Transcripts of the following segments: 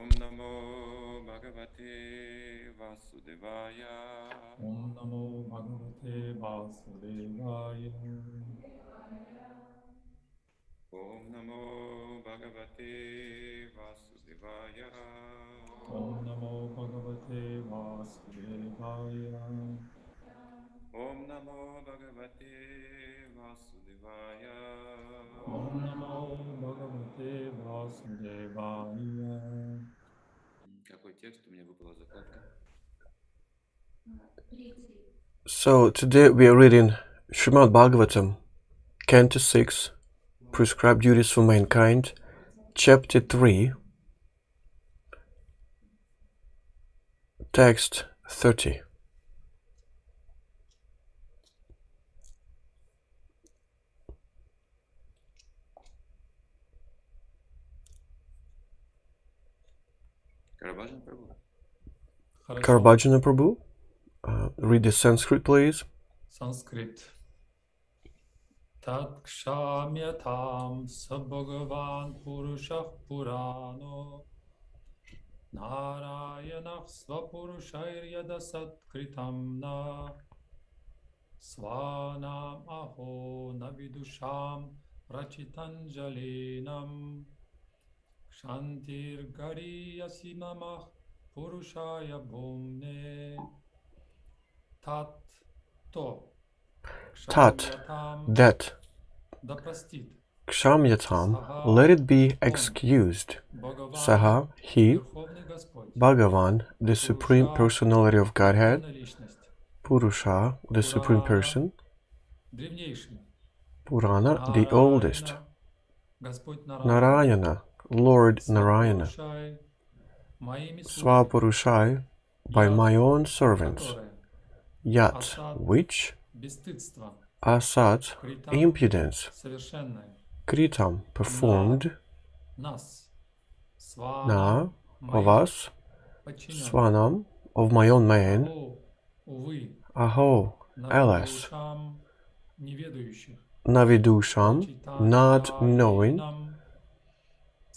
Om Namo Bhagavate Vasudevaya. Om Namo Bhagavate Vasudevaya. Om Namo Bhagavate Vasudevaya. Om Namo Bhagavate Vasudevaya. Om Namo Bhagavate Vasudevaya. Om Namo Bhagavate Vasudevaya. Какой текст у меня выпала закладка? So today we are reading Śrīmad-Bhāgavatam, Canto 6, Prescribed Duties for Mankind, Chapter 3, Text 30. Karabhajana Prabhu, read the Sanskrit, please. Sanskrit. Tat kshamyatam sabhagavan purushah purano Nārāyaṇa svapurushair yadasat kritam na Svanam aho navidusham rachitanjalinam Kshantir gariyasi mamah purushaya bhumne Tat to Tat, that, kshamyatam, let it be excused. Saha, he, Bhagavan, the Supreme Personality of Godhead, Purusha, the Supreme Person, Purana, the oldest, Nārāyaṇa, Lord Nārāyaṇa, Svapurushai, by my own servants, Yat, which, Asat, impudence, Kritam, performed, Na, of us, Svanam, of my own man, Aho, alas, Navidusham, not knowing,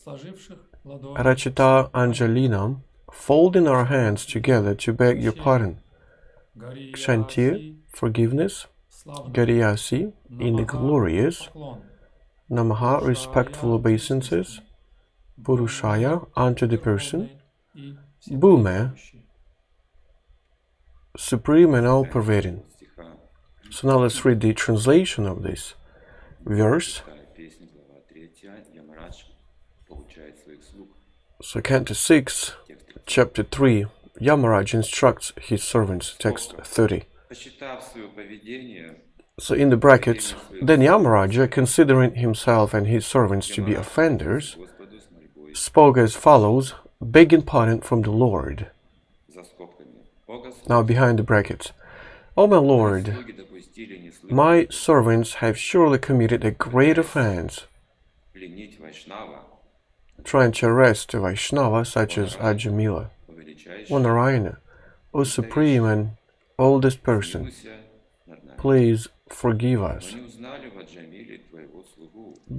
Rachita Anjalinam, folding our hands together to beg your pardon, Kshantir, forgiveness, Gariyasi, in the glorious, Namaha, respectful obeisances, Purushaya, unto the person, Bhume, supreme and all-pervading. So now let's read the translation of this verse. So Canto 6, Chapter 3, Yamaraj instructs his servants, text 30. So in the brackets, then Yamaraja, considering himself and his servants to be offenders, spoke as follows, begging pardon from the Lord. Now behind the brackets, O my Lord, my servants have surely committed a great offense, trying to arrest a Vaiṣṇava such as Ajāmila. O Nārāyaṇa, O Supreme and oldest person, please forgive us.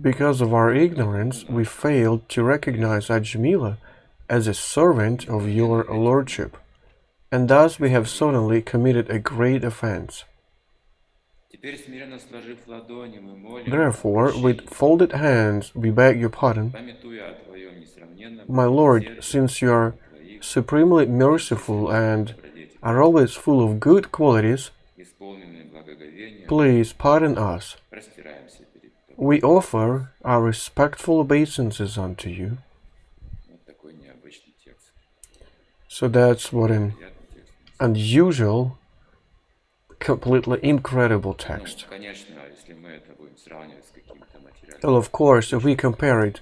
Because of our ignorance, we failed to recognize Ajāmila as a servant of Your Lordship, and thus we have suddenly committed a great offense. Therefore, with folded hands, we beg your pardon. My Lord, since you are supremely merciful and are always full of good qualities, please pardon us. We offer our respectful obeisances unto you. So that's what an unusual, completely incredible text. Well, of course, if we compare it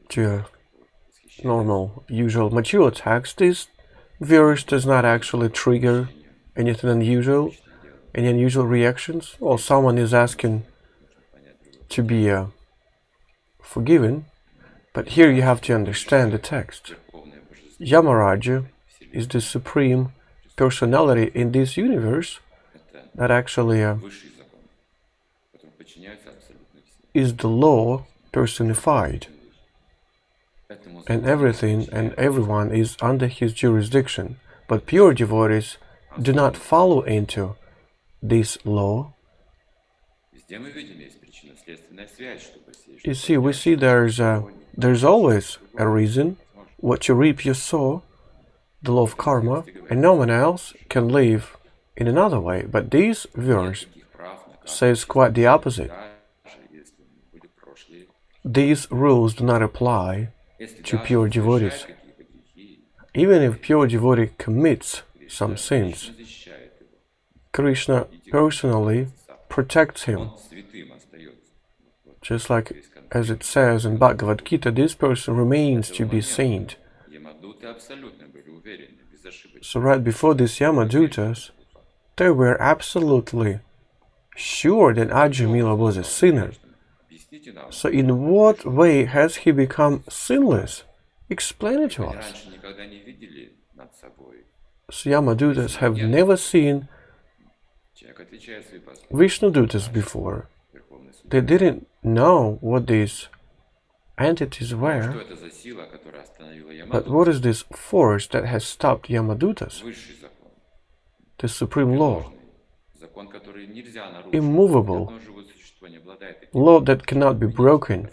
to a normal, usual material text, this verse does not actually trigger anything unusual, any unusual reactions. Well, someone is asking to be forgiven, but here you have to understand the text. Yamaraja is the supreme personality in this universe that actually is the law personified. and everything and everyone is under his jurisdiction. But pure devotees do not follow into this law. You see, we see there's always a reason. What you reap, you sow, the law of karma, and no one else can live in another way. But this verse says quite the opposite. These rules do not apply to pure devotees. Even if pure devotee commits some sins, Krishna personally protects him. Just like as it says in Bhagavad Gita, this person remains to be saint. So right before these Yamadutas, they were absolutely sure that Ajāmila was a sinner. So in what way has he become sinless? Explain it to us. So Yamadutas have never seen Vishnudutas before. They didn't know what these entities were. But what is this force that has stopped Yamadutas? The supreme law. Immovable. Law that cannot be broken.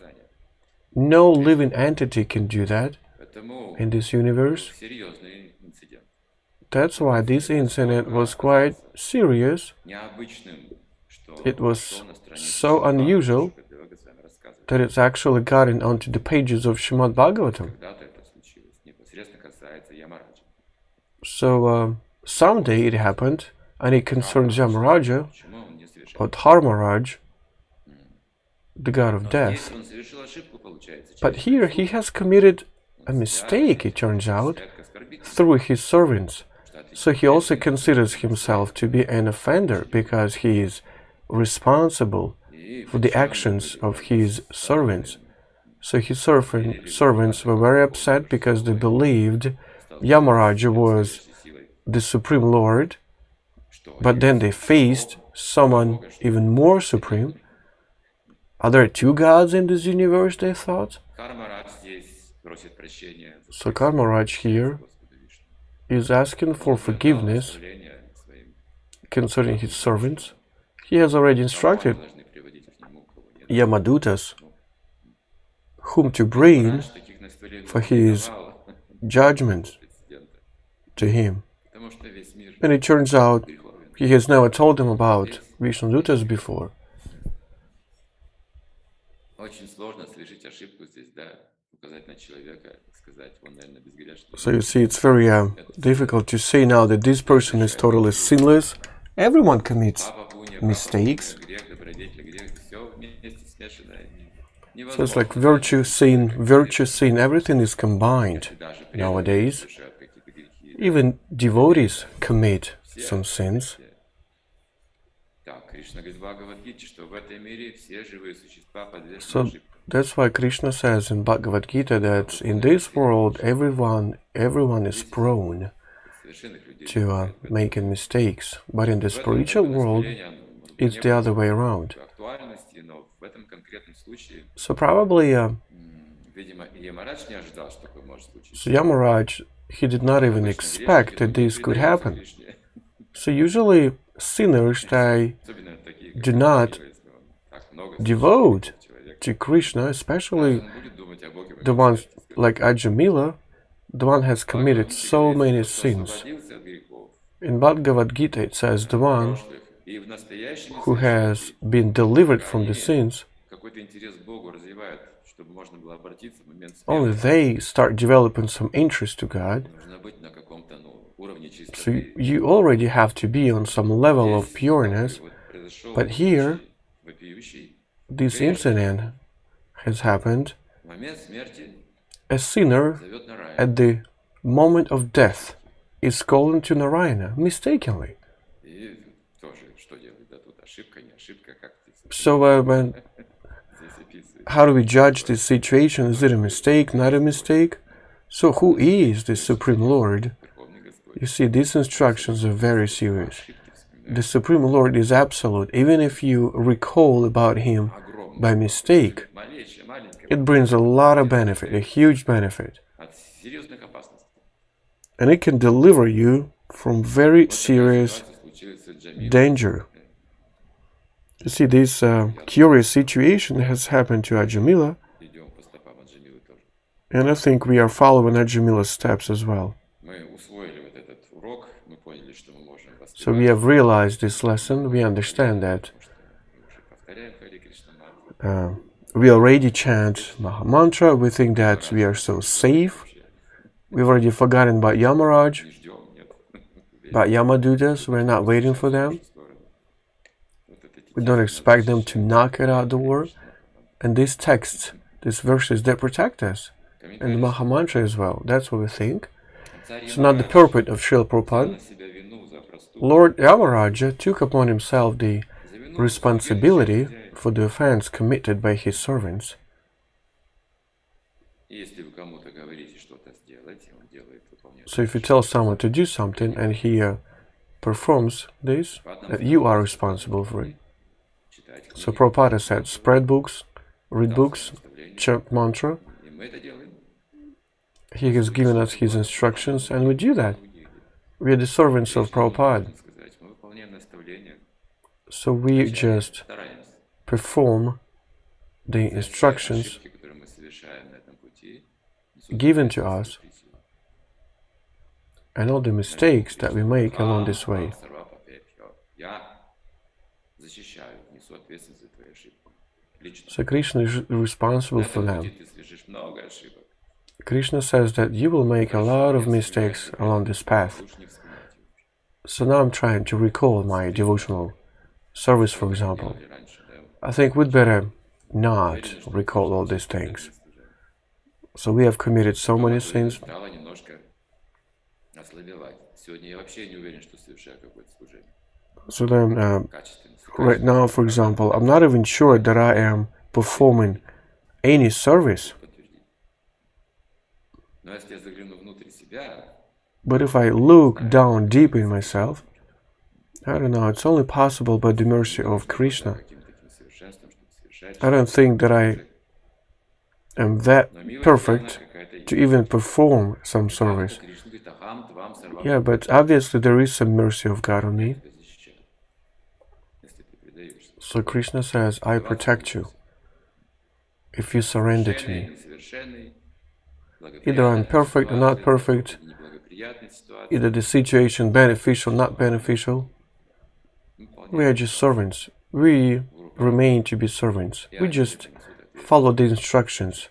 No living entity can do that in this universe. That's why this incident was quite serious. It was so unusual that it's actually gotten onto the pages of Śrīmad-Bhāgavatam. So someday it happened, and it concerns Yamaraja, or Dharmaraj, the god of death. But here he has committed a mistake, it turns out, through his servants. So he also considers himself to be an offender because he is responsible for the actions of his servants. So his servants were very upset because they believed Yamaraja was the Supreme Lord, but then they faced someone even more supreme. Are there two gods in this universe, they thought? So Karmaraj here is asking for forgiveness concerning his servants. He has already instructed Yamadutas whom to bring for his judgment to him. And it turns out he has never told them about Vishnudutas before. So you see, it's very difficult to say now that this person is totally sinless. Everyone commits mistakes. So it's like virtue, sin, everything is combined nowadays. Even devotees commit some sins. So that's why Krishna says in Bhagavad Gita that in this world everyone is prone to making mistakes, but in the spiritual world it's the other way around. So probably Yamaraj, he did not even expect that this could happen. So usually sinners, they do not devote to Krishna, especially the ones like Ajāmila. The one has committed so many sins. In Bhagavad Gita it says the one who has been delivered from the sins, only they start developing some interest to God. So you already have to be on some level of pureness, but here this incident has happened. A sinner at the moment of death is calling to Nārāyaṇa mistakenly. So how do we judge this situation? Is it a mistake, not a mistake? So who is the Supreme Lord? You see, these instructions are very serious. The Supreme Lord is absolute. Even if you recall about him by mistake, it brings a lot of benefit, a huge benefit. And it can deliver you from very serious danger. You see, this curious situation has happened to Ajāmila, and I think we are following Ajāmila's steps as well. So we have realized this lesson, we understand that we already chant Maha Mantra, we think that we are so safe. We've already forgotten about Yamaraj, about Yamadutas, we're not waiting for them. We don't expect them to knock it out the door. And these texts, these verses, they protect us. And the Maha Mantra as well, that's what we think. So not the purport of Srila Prabhupada. Lord Yamaraja took upon himself the responsibility for the offense committed by his servants. So if you tell someone to do something and he performs this, that you are responsible for it. So Prabhupada said, spread books, read books, chant mantra. He has given us his instructions and we do that. We are the servants of Prabhupada. So we just perform the instructions given to us and all the mistakes that we make along this way. So Krishna is responsible for them. Krishna says that you will make a lot of mistakes along this path. So now I'm trying to recall my devotional service, for example. I think we'd better not recall all these things. So we have committed so many sins. So then, right now, for example, I'm not even sure that I am performing any service. But if I look down deep in myself, I don't know, it's only possible by the mercy of Krishna. I don't think that I am that perfect to even perform some service. Yeah, but obviously there is some mercy of God on me. So Krishna says, I protect you if you surrender to me. Either I'm perfect or not perfect, either the situation beneficial, not beneficial, we are just servants. We remain to be servants. We just follow the instructions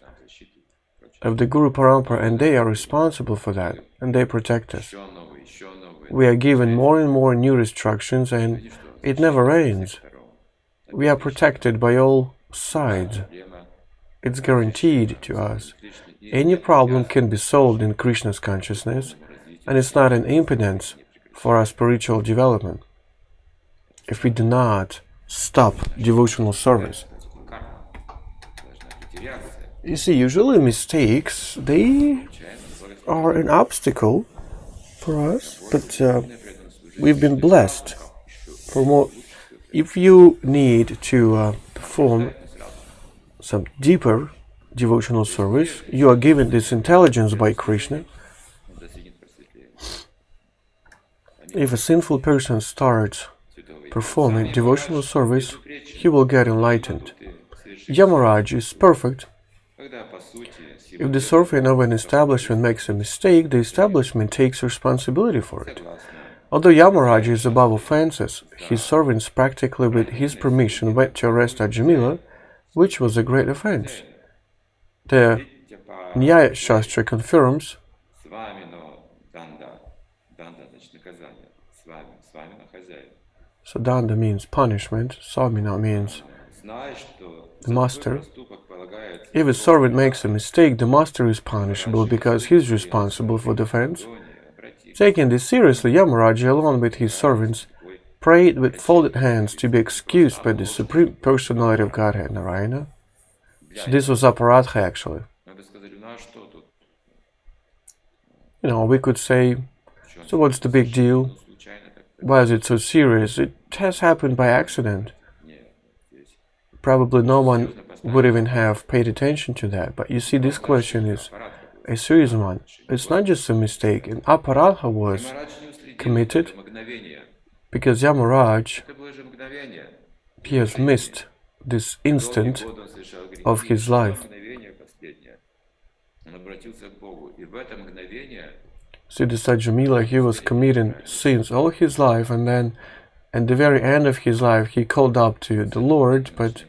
of the Guru Parampara and they are responsible for that and they protect us. We are given more and more new instructions and it never ends. We are protected by all sides. It's guaranteed to us. Any problem can be solved in Krishna's consciousness, and it's not an impedance for our spiritual development if we do not stop devotional service. You see, usually mistakes, they are an obstacle for us, but we've been blessed for more. If you need to perform some deeper devotional service, you are given this intelligence by Krishna. If a sinful person starts performing devotional service, he will get enlightened. Yamaraj is perfect. If the servant of an establishment makes a mistake, the establishment takes responsibility for it. Although Yamaraj is above offenses, his servants practically with his permission went to arrest Ajāmila, which was a great offense. The Nyaya Shastra confirms so danda means punishment, samina means the master. If a servant makes a mistake, the master is punishable because he is responsible for the offense. Taking this seriously, Yamaraja, along with his servants, prayed with folded hands to be excused by the Supreme Personality of Godhead, Nārāyaṇa. So this was aparadha actually. We could say, so what's the big deal? Why is it so serious? It has happened by accident. probably no one would even have paid attention to that. But you see, this question is a serious one. It's not just a mistake. An aparadha was committed because Yamaraj, he has missed this instant of his life. See, this Ajāmila, he was committing sins all his life, and then at the very end of his life he called up to the Lord, but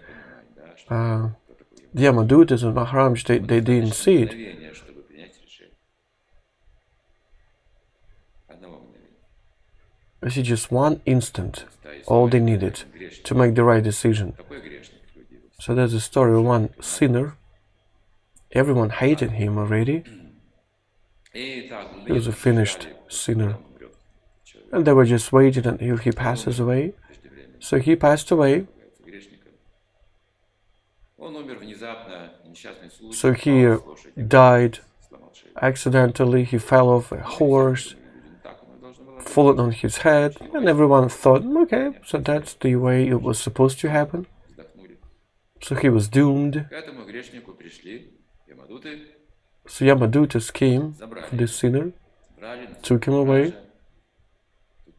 the Yamadutas and Maharaj, they didn't see it. You see, just one instant, all they needed to make the right decision. So there's a story of one sinner. Everyone hated him already. He was a finished sinner. And they were just waiting until he passes away. So he passed away. So he died accidentally. He fell off a horse, fallen on his head, and everyone thought, okay, so that's the way it was supposed to happen. So he was doomed. So Yamadutas came for this sinner, took him away,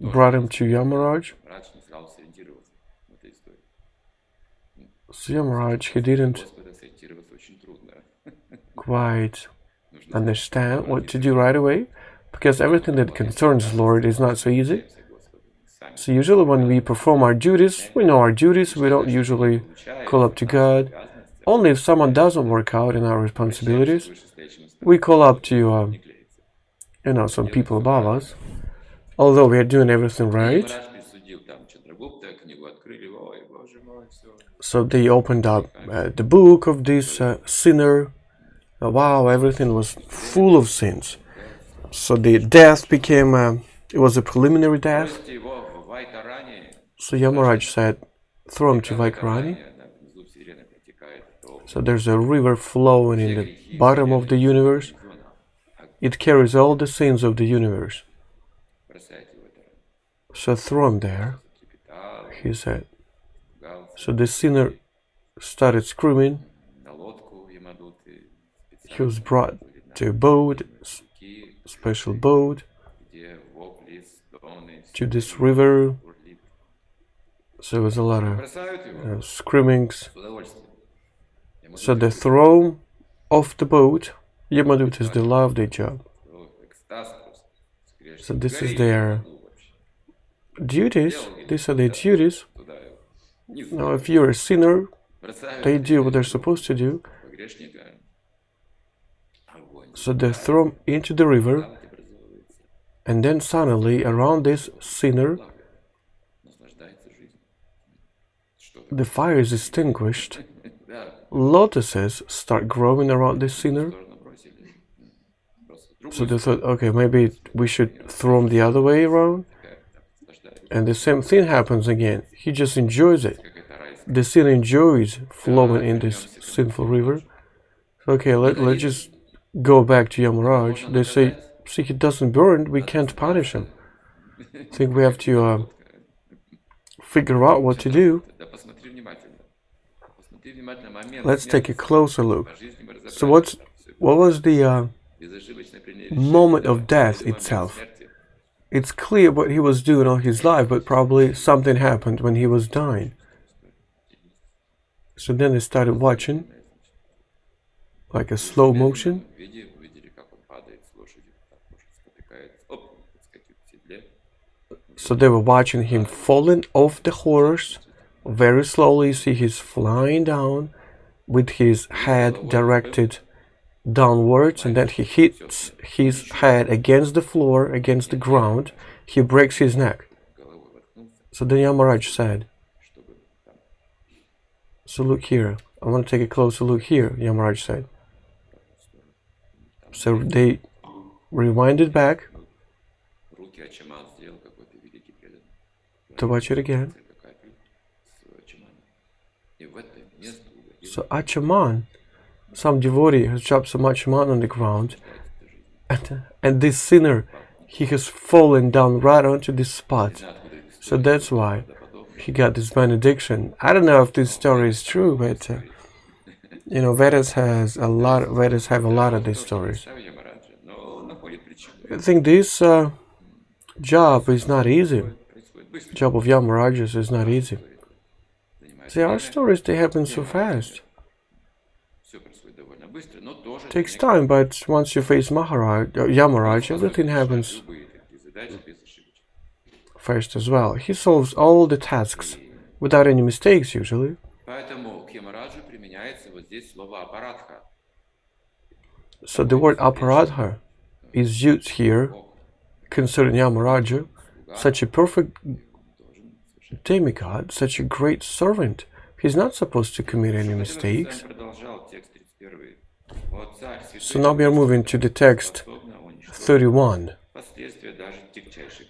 brought him to Yamaraj. So Yamaraj, he didn't quite understand what to do right away, because everything that concerns Lord is not so easy. So usually when we perform our duties, we know our duties, we don't usually call up to God. Only if someone doesn't work out in our responsibilities, we call up to, some people above us. Although we are doing everything right. So they opened up the book of this sinner. Wow, everything was full of sins. So the death became, it was a preliminary death. So Yamaraj said, throw him to Vaiṣṇava. So there's a river flowing in the bottom of the universe. It carries all the sins of the universe. So throw him there, he said. So the sinner started screaming. He was brought to a boat, special boat, to this river. So there was a lot of screamings. So they throw off the boat. Yamadutas, they love their job. So this is their duties. These are their duties. Now, if you're a sinner, they do what they're supposed to do. So they throw him into the river, and then suddenly around this sinner, the fire is extinguished. Lotuses start growing around this sinner. So they thought, okay, maybe we should throw him the other way around. And the same thing happens again. He just enjoys it. The sinner enjoys flowing in this sinful river. Okay, let's just go back to Yamaraj. They say, see, he doesn't burn, we can't punish him. I think we have to figure out what to do. Let's take a closer look. So what was the moment of death itself? It's clear what he was doing all his life, but probably something happened when he was dying. So then they started watching, like a slow motion. So they were watching him falling off the horse. Very slowly, you see he's flying down with his head directed downwards, and then he hits his head against the floor, against the ground. He breaks his neck. So then Yamaraj said, so look here, I want to take a closer look here, Yamaraj said. So they rewinded back to watch it again. So Achaman, some devotee has dropped some Achaman on the ground, and this sinner, he has fallen down right onto this spot. So that's why he got this benediction. I don't know if this story is true, but you know, Vedas have a lot of these stories. I think this job is not easy. Job of Yamarajas is not easy. There are stories, they happen so fast. It takes time, but once you face Yamaraj, everything happens fast as well. He solves all the tasks without any mistakes usually. So the word aparadha is used here concerning Yamaraja, such a perfect demigod, such a great servant. He's not supposed to commit any mistakes. So now we are moving to the text 31.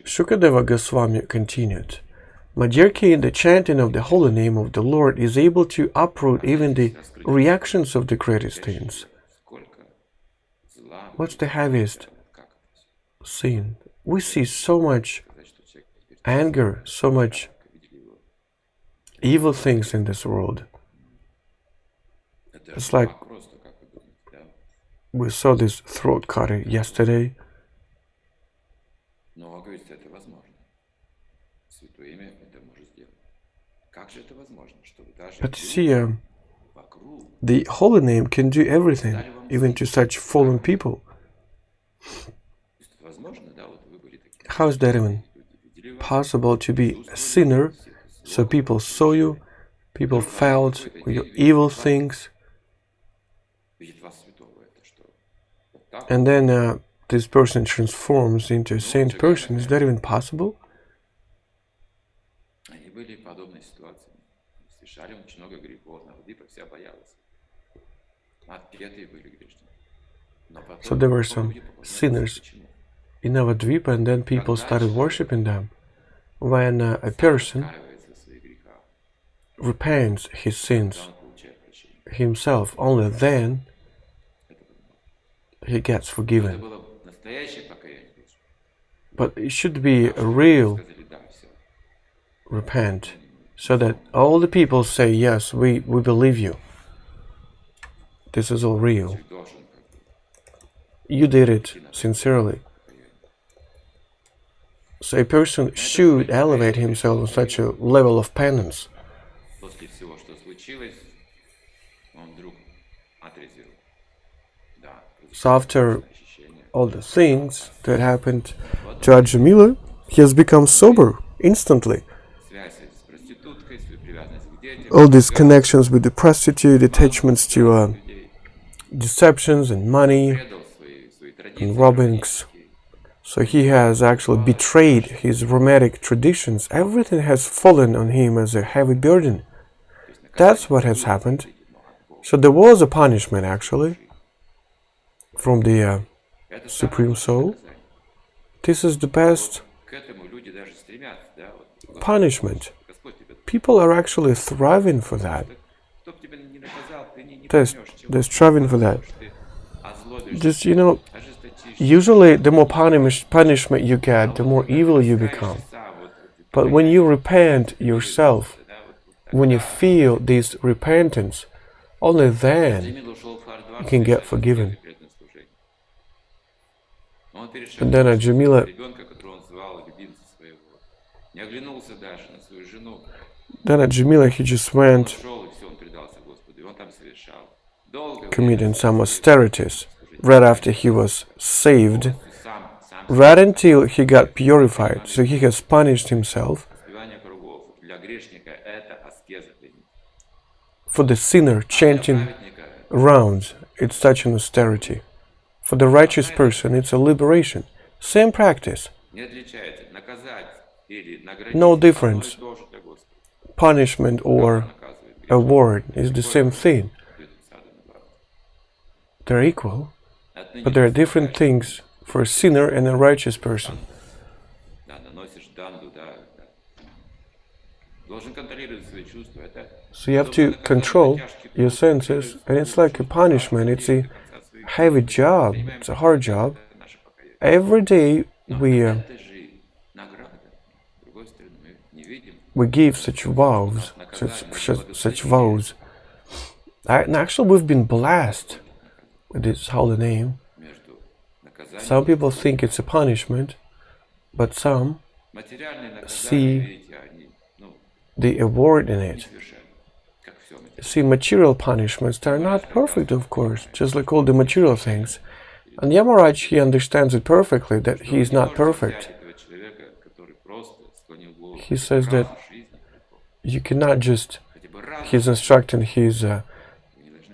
Shukadeva Goswami continued, "My dear king, the chanting of the holy name of the Lord is able to uproot even the reactions of the greatest sins." What's the heaviest sin? We see so much anger, so much evil things in this world. It's like we saw this throat cutter yesterday. But see, the holy name can do everything, even to such fallen people. How is that even possible to be a sinner? So people saw you, people felt your evil things, and then this person transforms into a saint person. Is that even possible? So there were some sinners in Navadvipa, and then people started worshipping them. When a person repents his sins himself, only then he gets forgiven. But it should be a real repent, so that all the people say, yes, we believe you. This is all real. You did it sincerely. So a person should elevate himself on such a level of penance. So after all the things that happened to Ajāmila, he has become sober instantly. All these connections with the prostitute, attachments to deceptions and money and robbings. So he has actually betrayed his romantic traditions. Everything has fallen on him as a heavy burden. That's what has happened. So there was a punishment actually from the Supreme Soul. This is the best punishment. People are actually thriving for that. They're striving for that. Just, you know, usually the more punishment you get, the more evil you become. But when you repent yourself, when you feel this repentance, only then you can get forgiven. And then Ajāmila, he just went committing some austerities right after he was saved, right until he got purified. So he has punished himself. For the sinner, chanting rounds, it's such an austerity. For the righteous person, it's a liberation. Same practice. No difference. Punishment or award is the same thing. They're equal, but there are different things for a sinner and a righteous person. So you have to control your senses, and it's like a punishment. It's a heavy job. It's a hard job. Every day we we give such vows, such vows. And actually, we've been blessed with this holy name. Some people think it's a punishment, but some see the award in it. See, material punishments, they're not perfect, of course, just like all the material things. And Yamaraj, he understands it perfectly, that he is not perfect. He says that you cannot just, he's instructing his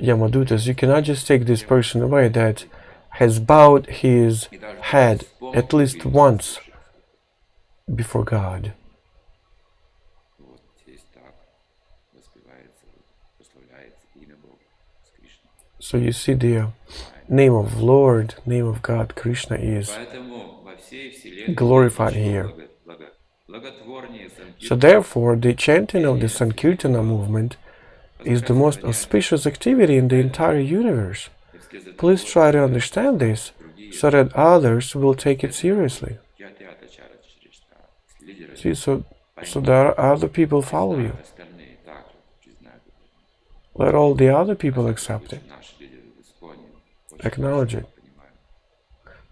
Yamadutas, you cannot just take this person away that has bowed his head at least once before God. So you see, the name of Lord, name of God, Krishna, is glorified here. So therefore, the chanting of the Sankirtana movement is the most auspicious activity in the entire universe. Please try to understand this, so that others will take it seriously. See, so that other people follow you. Let all the other people accept it, acknowledge it.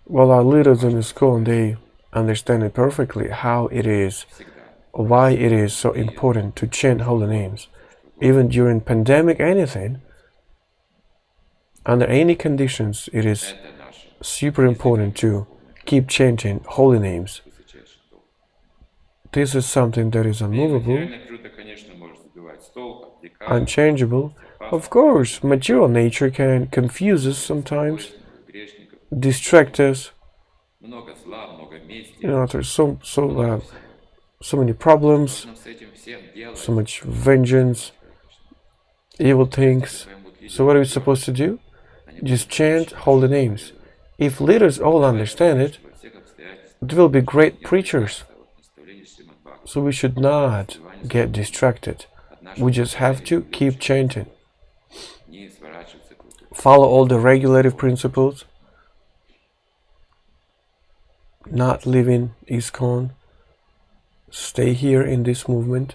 Well, our leaders in ISKCON, they understand it perfectly, how it is, why it is so important to chant holy names. Even during pandemic, anything, under any conditions, it is super important to keep chanting holy names. This is something that is unmovable, unchangeable. Of course, material nature can confuse us sometimes, distract us. There's so many problems, so much vengeance, evil things. So what are we supposed to do? Just chant holy names. If leaders all understand it, there will be great preachers. So we should not get distracted. We just have to keep chanting. Follow all the regulative principles. Not leaving ISKCON. Stay here in this movement.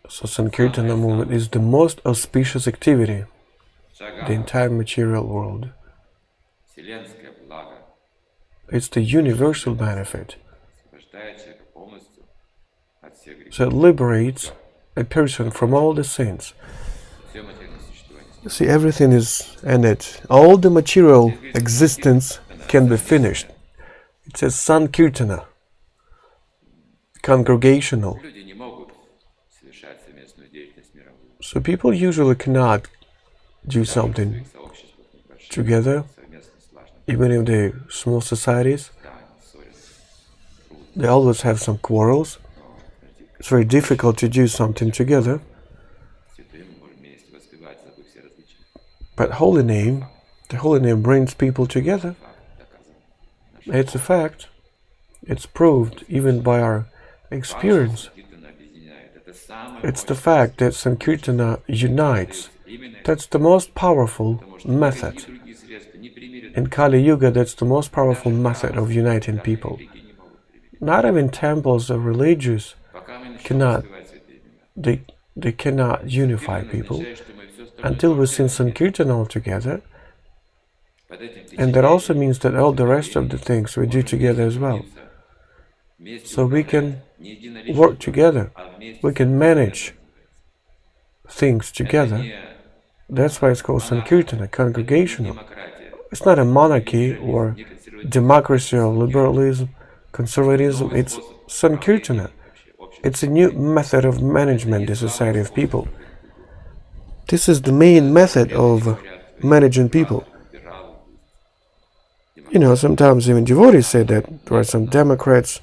So Sankirtana movement is the most auspicious activity in the entire material world. It's the universal benefit. So it liberates a person from all the sins. You see, everything is ended. All the material existence can be finished. It says Sankirtana, congregational. So people usually cannot do something together, even if they're small societies. They always have some quarrels. It's very difficult to do something together. But the holy name brings people together. It's a fact. It's proved even by our experience. It's the fact that Sankirtana unites. That's the most powerful method. In Kali Yuga, that's the most powerful method of uniting people. Not even temples or religious cannot, they cannot unify people until we sing Sankirtana all together. And that also means that all the rest of the things we do together as well. So we can work together. We can manage things together. That's why it's called Sankirtana, congregational. It's not a monarchy or democracy or liberalism, conservatism. It's Sankirtana. It's a new method of management in the society of people. This is the main method of managing people. Sometimes even devotees say that there are some Democrats,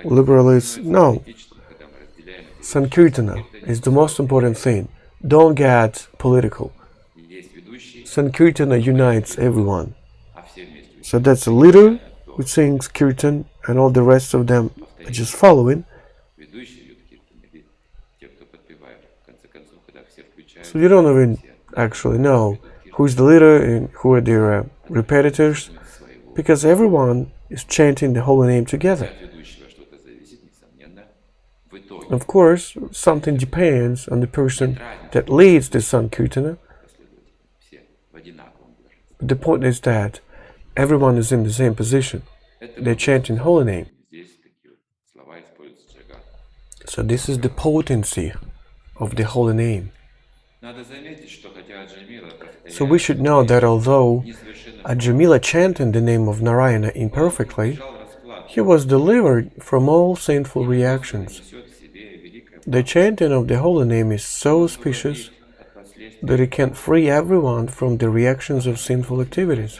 liberalists. No. Sankirtana is the most important thing. Don't get political. Sankirtana unites everyone. So that's a leader who sings kirtan and all the rest of them are just following. So you don't even actually know who is the leader and who are their repetitors, because everyone is chanting the holy name together. Of course, something depends on the person that leads the Sankirtana. But the point is that everyone is in the same position. They're chanting holy name. So this is the potency of the holy name. So we should know that although Ajāmila chanted the name of Nārāyaṇa imperfectly, he was delivered from all sinful reactions. The chanting of the holy name is so auspicious that it can free everyone from the reactions of sinful activities.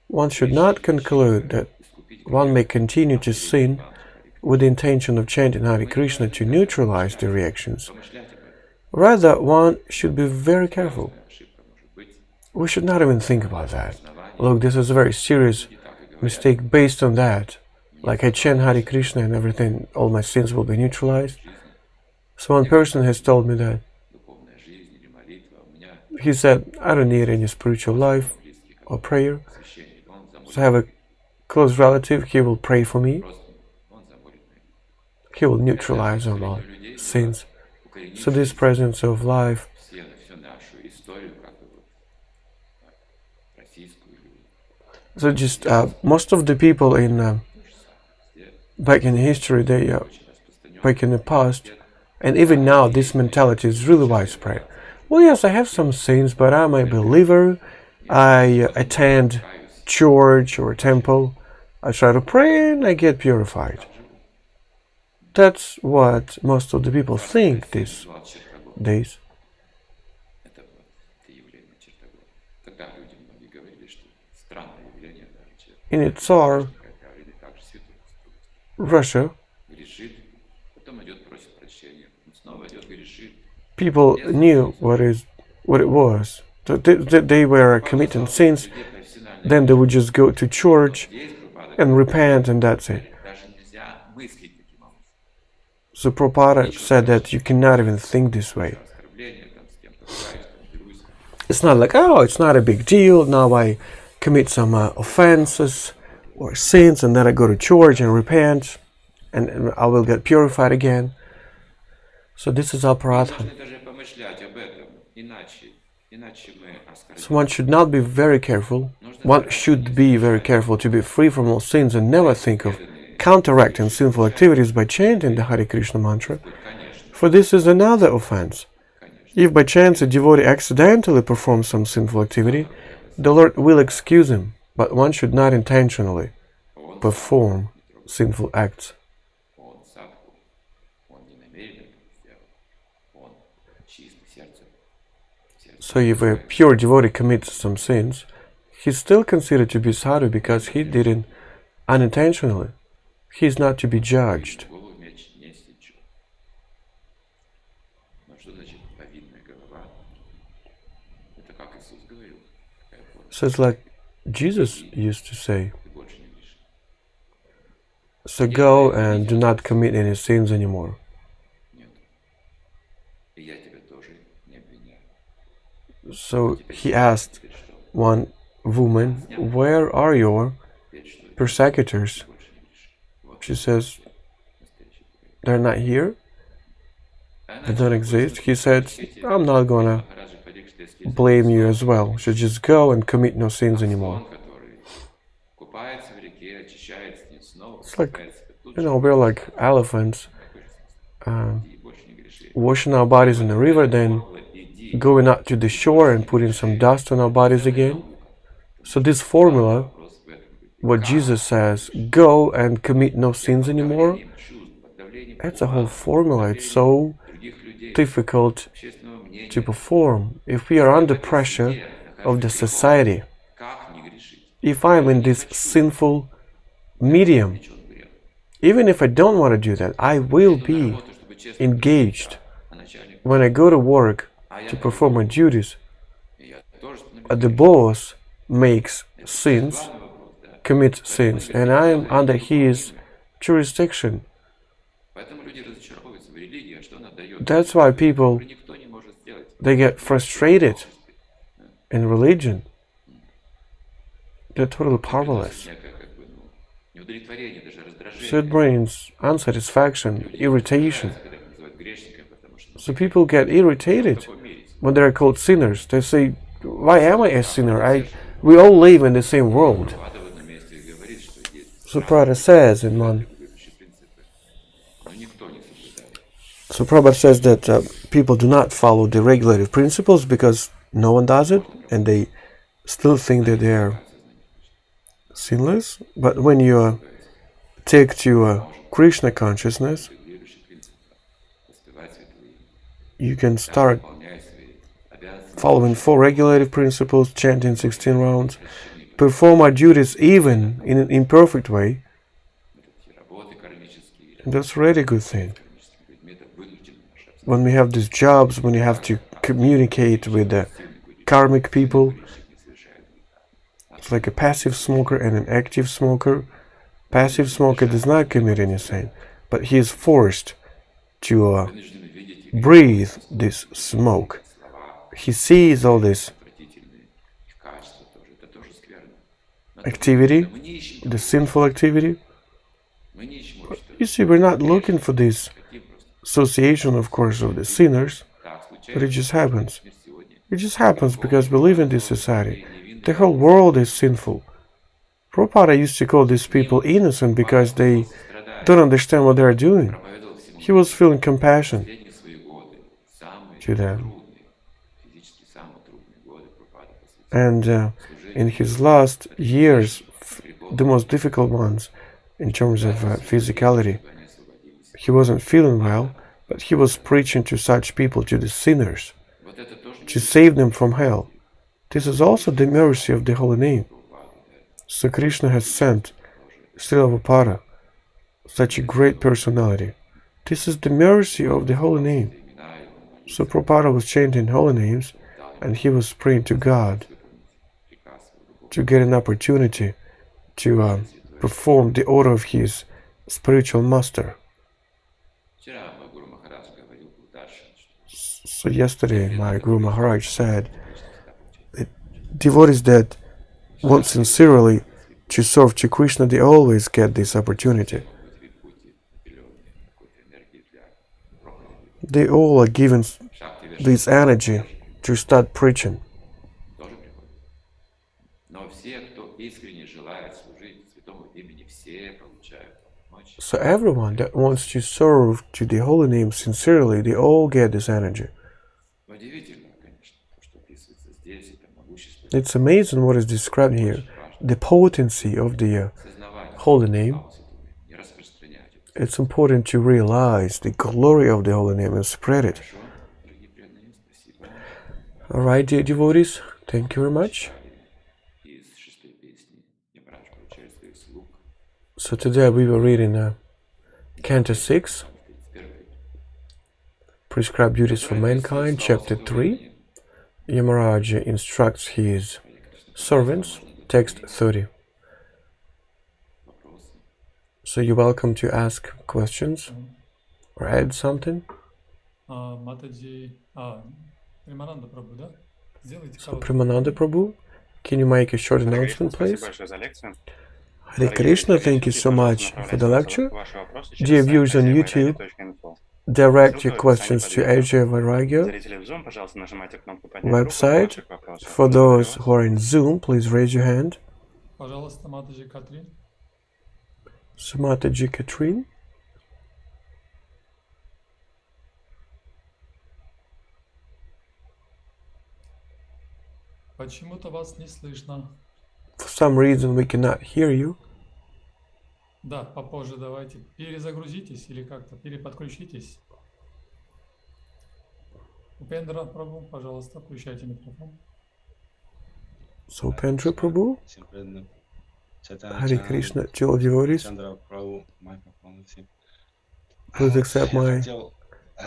One should not conclude that one may continue to sin with the intention of chanting Hare Krishna to neutralize the reactions. Rather, one should be very careful. We should not even think about that. Look, this is a very serious mistake based on that. Like I chant Hare Krishna and everything, all my sins will be neutralized. So one person has told me that. He said, I don't need any spiritual life or prayer. So I have a close relative, he will pray for me. He will neutralize all my sins. So this presence of life, so just most of the people in back in history, they back in the past, and even now, this mentality is really widespread. Well, yes, I have some sins, but I'm a believer. I attend church or temple. I try to pray and I get purified. That's what most of the people think these days. In Tsar, Russia, people knew what it was. They were committing sins, then they would just go to church and repent, and that's it. So Prabhupada said that you cannot even think this way. It's not like, oh, it's not a big deal, now I commit some offenses or sins, and then I go to church and repent, and I will get purified again. So this is aparadha. So one should not be very careful. One should be very careful to be free from all sins and never think of counteracting sinful activities by chanting the Hare Krishna mantra, for this is another offense. If by chance a devotee accidentally performs some sinful activity, the Lord will excuse him, but one should not intentionally perform sinful acts. So if a pure devotee commits some sins, he's still considered to be sadhu because he did it unintentionally. He is not to be judged. So it's like Jesus used to say, so go and do not commit any sins anymore. So he asked one woman, where are your persecutors? She says, they're not here, they don't exist. He said, I'm not gonna blame you as well. You should just go and commit no sins anymore. It's like, we're like elephants, washing our bodies in the river, then going out to the shore and putting some dust on our bodies again. So this formula, what Jesus says, go and commit no sins anymore, that's a whole formula. It's so difficult to perform. If we are under pressure of the society, if I'm in this sinful medium, even if I don't want to do that, I will be engaged. When I go to work to perform my duties, the boss makes sins, commit sins, and I am under his jurisdiction. That's why people, they get frustrated in religion. They're totally powerless. So it brings unsatisfaction, irritation. So people get irritated when they are called sinners. They say, why am I a sinner? We all live in the same world. So Prabhupada says in one. So Prabhupada says that people do not follow the regulative principles because no one does it, and they still think that they are sinless. But when you take to Krishna consciousness, you can start following 4 regulative principles, chanting 16 rounds, perform our duties even in an imperfect way. And that's really a good thing. When we have these jobs, when you have to communicate with the karmic people, it's like a passive smoker and an active smoker. Passive smoker does not commit any sin, but he is forced to breathe this smoke. He sees all this activity, the sinful activity. You see, we're not looking for this association, of course, of the sinners, but it just happens. It just happens because we live in this society. The whole world is sinful. Prabhupada used to call these people innocent because they don't understand what they are doing. He was feeling compassion to them. And in his last years, the most difficult ones in terms of physicality, he wasn't feeling well, but he was preaching to such people, to the sinners, to save them from hell. This is also the mercy of the holy name. So Krishna has sent Srila Prabhupada, such a great personality. This is the mercy of the holy name. So Prabhupada was chanting holy names, and he was praying to God to get an opportunity to perform the order of his spiritual master. So yesterday, my Guru Maharaj said that devotees that want sincerely to serve to Krishna, they always get this opportunity. They all are given this energy to start preaching. So everyone that wants to serve to the holy name sincerely, they all get this energy. It's amazing what is described here, the potency of the holy name. It's important to realize the glory of the holy name and spread it. Alright, dear devotees, thank you very much. So today we were reading Canto 6, Prescribed Duties for Mankind, Chapter 3. Yamaraja instructs his servants, text 30. So you're welcome to ask questions or add something. So Premananda Prabhu, can you make a short announcement, please? Hare Krishna, thank you so much for the lecture. Dear viewers on YouTube, direct your questions to Ajāmila website. For those who are in Zoom, please raise your hand. So Mataji Katrin. For some reason we cannot hear you. Да, попозже давайте перезагрузитесь или как-то переподключитесь. Upendra Prabhu, пожалуйста, включайте микрофон. So Upendra Prabhu, Hare Krishna, to all devotees, please accept my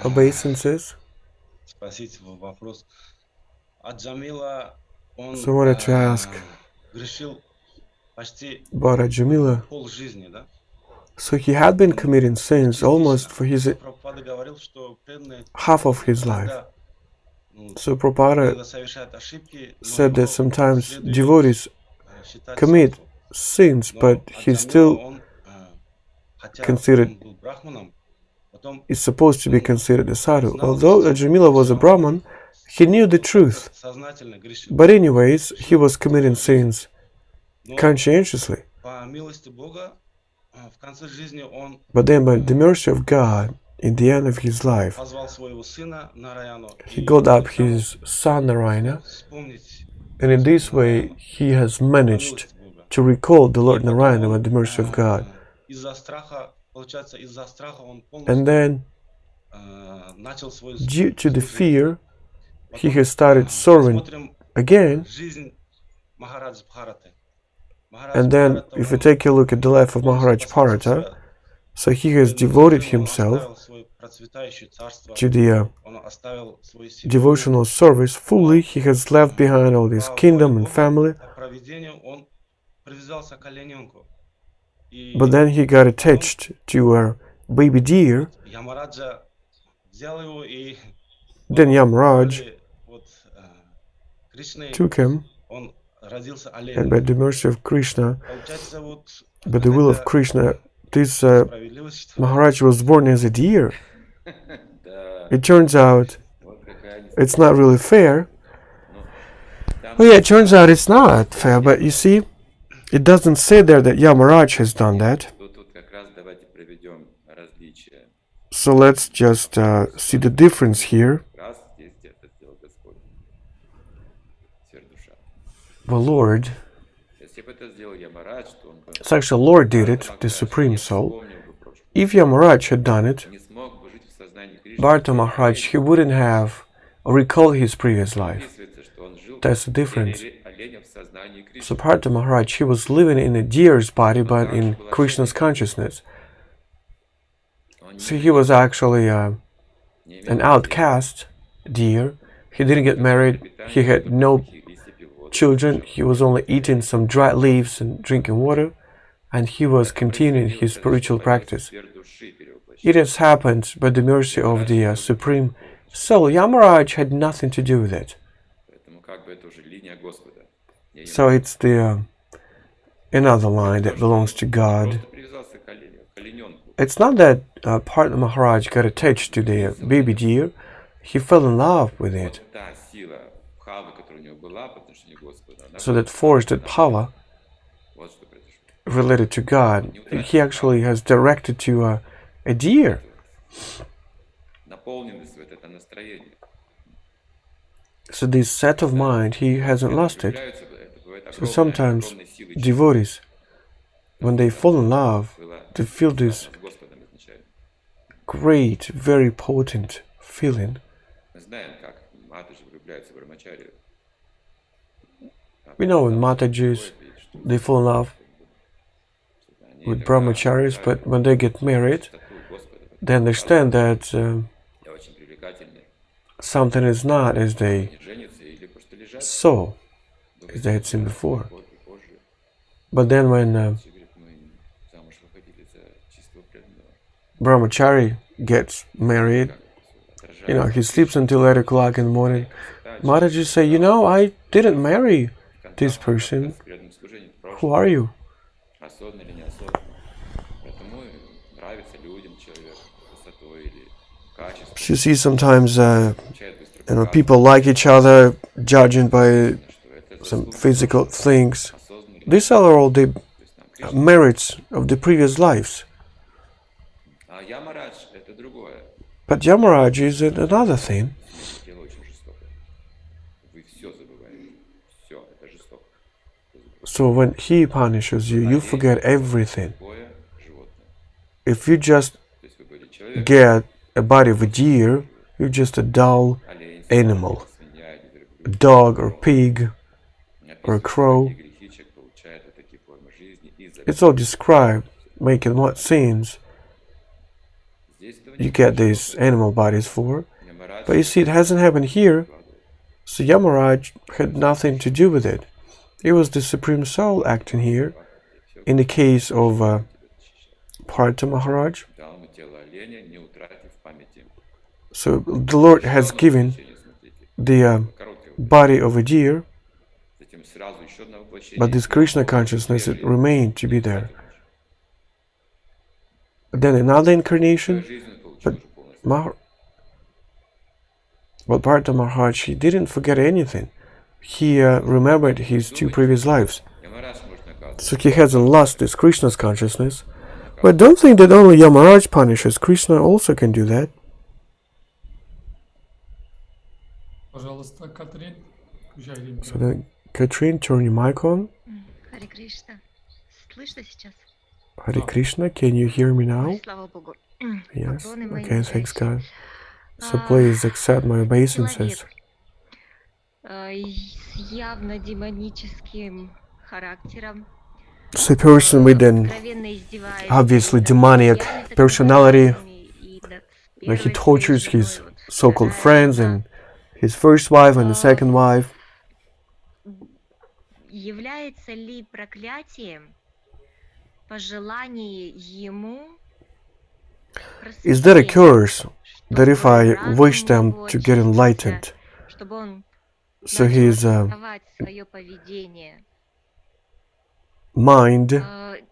obeisances. So I wanted to ask, But Ajāmila, so he had been committing sins almost for his half of his life. So Prabhupada said that sometimes devotees commit sins, but he's still considered, is supposed to be considered a sadhu. Although Ajāmila was a Brahman, he knew the truth. But anyways, he was committing sins conscientiously. But then by the mercy of God, in the end of his life, he called up his son Nārāyaṇa, and in this way he has managed to recall the Lord Nārāyaṇa with the mercy of God. And then, due to the fear, he has started serving again. And then, if we take a look at the life of Maharaj Bharata, so he has devoted himself to the devotional service fully. He has left behind all his kingdom and family. But then he got attached to a baby deer. Then Yamaraj took him, and by the mercy of Krishna, by the will of Krishna, this Maharaj was born as a deer. It turns out it's not really fair. Well, yeah, it turns out it's not fair, but you see, it doesn't say there that Yamaraj has done that. So let's just see the difference here. The Lord, it's actually Lord did it, the Supreme Soul. If Yamaraj had done it, Bharata Maharaj, he wouldn't have recalled his previous life. That's the difference. So Bharata Maharaj, he was living in a deer's body, but in Krishna's consciousness. So he was actually an outcast deer. He didn't get married. He had no children. He was only eating some dry leaves and drinking water, and he was continuing his spiritual practice. It has happened by the mercy of the Supreme Soul. Yamaraj had nothing to do with it. So it's the another line that belongs to God. It's not that Bharata Maharaj got attached to the baby deer. He fell in love with it. So that force, that power related to God, he actually has directed to a deer. So this set of mind, he hasn't lost it. So sometimes devotees, when they fall in love, they feel this great, very potent feeling. We know when Matajis, they fall in love with brahmacharis, but when they get married, they understand that something is not as they saw, as they had seen before. But then when brahmachari gets married, he sleeps until 8 o'clock in the morning. Mataji say, I didn't marry this person. Who are you? You see, sometimes people like each other, judging by some physical things. These are all the merits of the previous lives. But Yamaraj is another thing. So when he punishes you, you forget everything. If you just get a body of a deer, you're just a dull animal. A dog or pig or a crow. It's all described, making what sins you get these animal bodies for. But you see, it hasn't happened here. So Yamaraj had nothing to do with it. It was the Supreme Soul acting here. in the case of Partha Maharaj, дал ему тело оленя, не утратив памяти. so the Lord has given the body of a deer, Затем сразу еще одно воплощение. but this Krishna consciousness, it remained to be there. Then another incarnation, Жизнь он получил but уже полностью. But Partha Maharaj, he didn't forget anything. He remembered his 2 previous lives. Ямараш может наказывать. So he hasn't lost this Krishna's consciousness. But don't think that only Yamaraj punishes. Krishna also can do that. Пожалуйста, Катрин, включай линк. So then, Katrin, turn your mic on. Харе Кришна. Слышно сейчас? Hare Krishna, can you hear me now? Ой, слава Богу. Yes. Поклоны мои Okay, thanks нижайшие. God. So please accept my obeisances. Человек с явно демоническим характером. So a person with an Откровенно издевается obviously над demonic друзьями, так personality, называемыми, и над like he первой tortures своей his женой, вот, so-called вторая friends жена, and his first wife and the second wife. является ли проклятием пожелание ему Is that a curse that if I чтобы wish разум them его to get очистился, enlightened, чтобы он so начал his осознавать свое поведение, mind не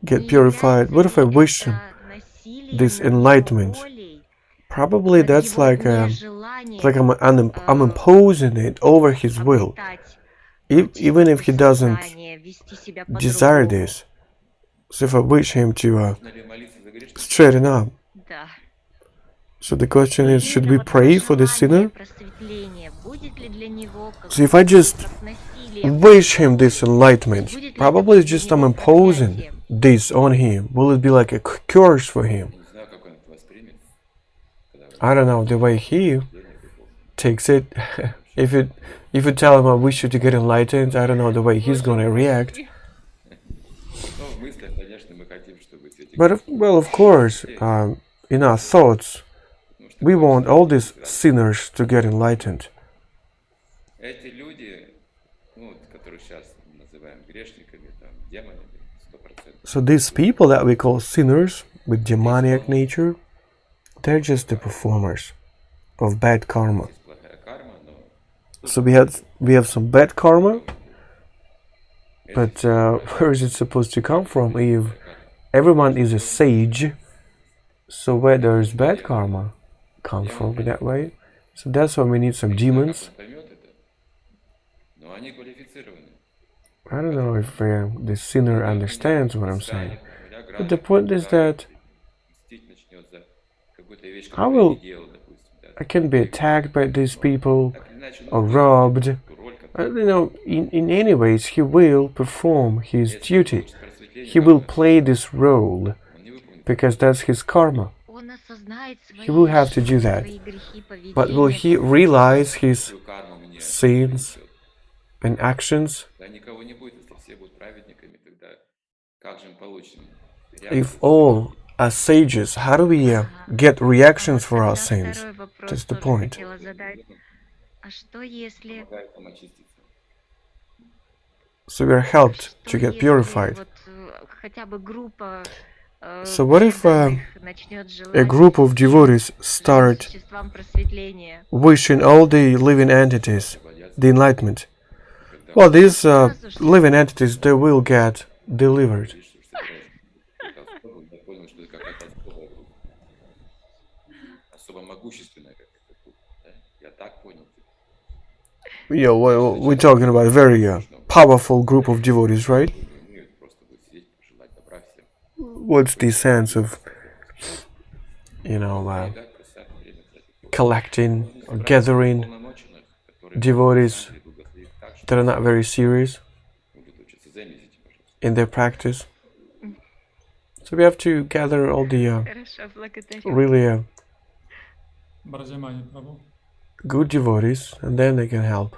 get purified? является What if I ли wish это насилием this над его enlightenment? волей, Probably над that's его like нежеланием I'm imposing it over his will, обретать even if he doesn't сознание, вести себя desire по-другому. this. So if I wish him to Нужно ли молиться за грешника? straighten up, Да. so the question is, should Именно we вот pray это for the желание sinner? просветления будет ли для него So if I just как насилием, wish him this enlightenment, будет ли это probably it's для just I'm него imposing проклятием? this on him. Will it be like a curse for him? Я не знаю, как он это воспримет, когда вы I don't know the way he рождение духовное. takes it. If you tell him I wish you to get enlightened, I don't know the way he's gonna react. Но в мыслях, конечно, мы хотим, чтобы все эти But well, of course, in our thoughts, ну, что we want такое, all these да. sinners to get enlightened. Эти люди, ну, вот, которых сейчас называем грешниками, там, демонами, 100%. So these people that we call sinners with demoniac nature, they're just the performers of bad karma. Есть плохая карма, но So we have some bad karma, but where is it supposed to come from? If everyone is a sage, so where there's bad karma come from in that way? So that's why we need some demons. он поймет это, но они квалифицированы. I don't know if the sinner understands what I'm saying. But the point is that Мстить начнет за какую-то вещь, I которую will- не делал, допустим, да. I can be attacked by these people Так или иначе, or ну, robbed. ту роль, которую You know, in any ways, he will perform his если duty. хочет просветления, He will как-то, play this role он не выполнит. because that's his karma. Он осознает свои He will have to do that. свои грехи, But will he поведение, realize his Свою карму мне sins несет. and actions? Да никого не будет, если все будут праведниками, тогда как же мы получим If all are sages, how do we get reactions for our Тогда sins? второй вопрос That's the тоже point. хотела задать. А что если... помогает нам очиститься? So we are helped что to get если purified. вот, хотя бы группа So what if преданных начнет a желать group of devotees start существам просветления? wishing all the living entities the enlightenment? Well, these living entities, they will get delivered. Я понял, что это какая-то особая группа. Особо могущественная какая-то группа. Да? Я так понял. Yeah, well, we're talking about a very powerful group of devotees, right? Умеют просто будет сидеть, пожелать добра всем. What's the sense of, you know, Да, красавное время, кстати. collecting or gathering Полномоченных, которые devotees сами благословят так, что that are not very serious будут учиться. Займитесь, пожалуйста. in their practice? So we have to gather all the Хорошо, благодарю. really Браджамани, прабу. good devotees, and then they can help.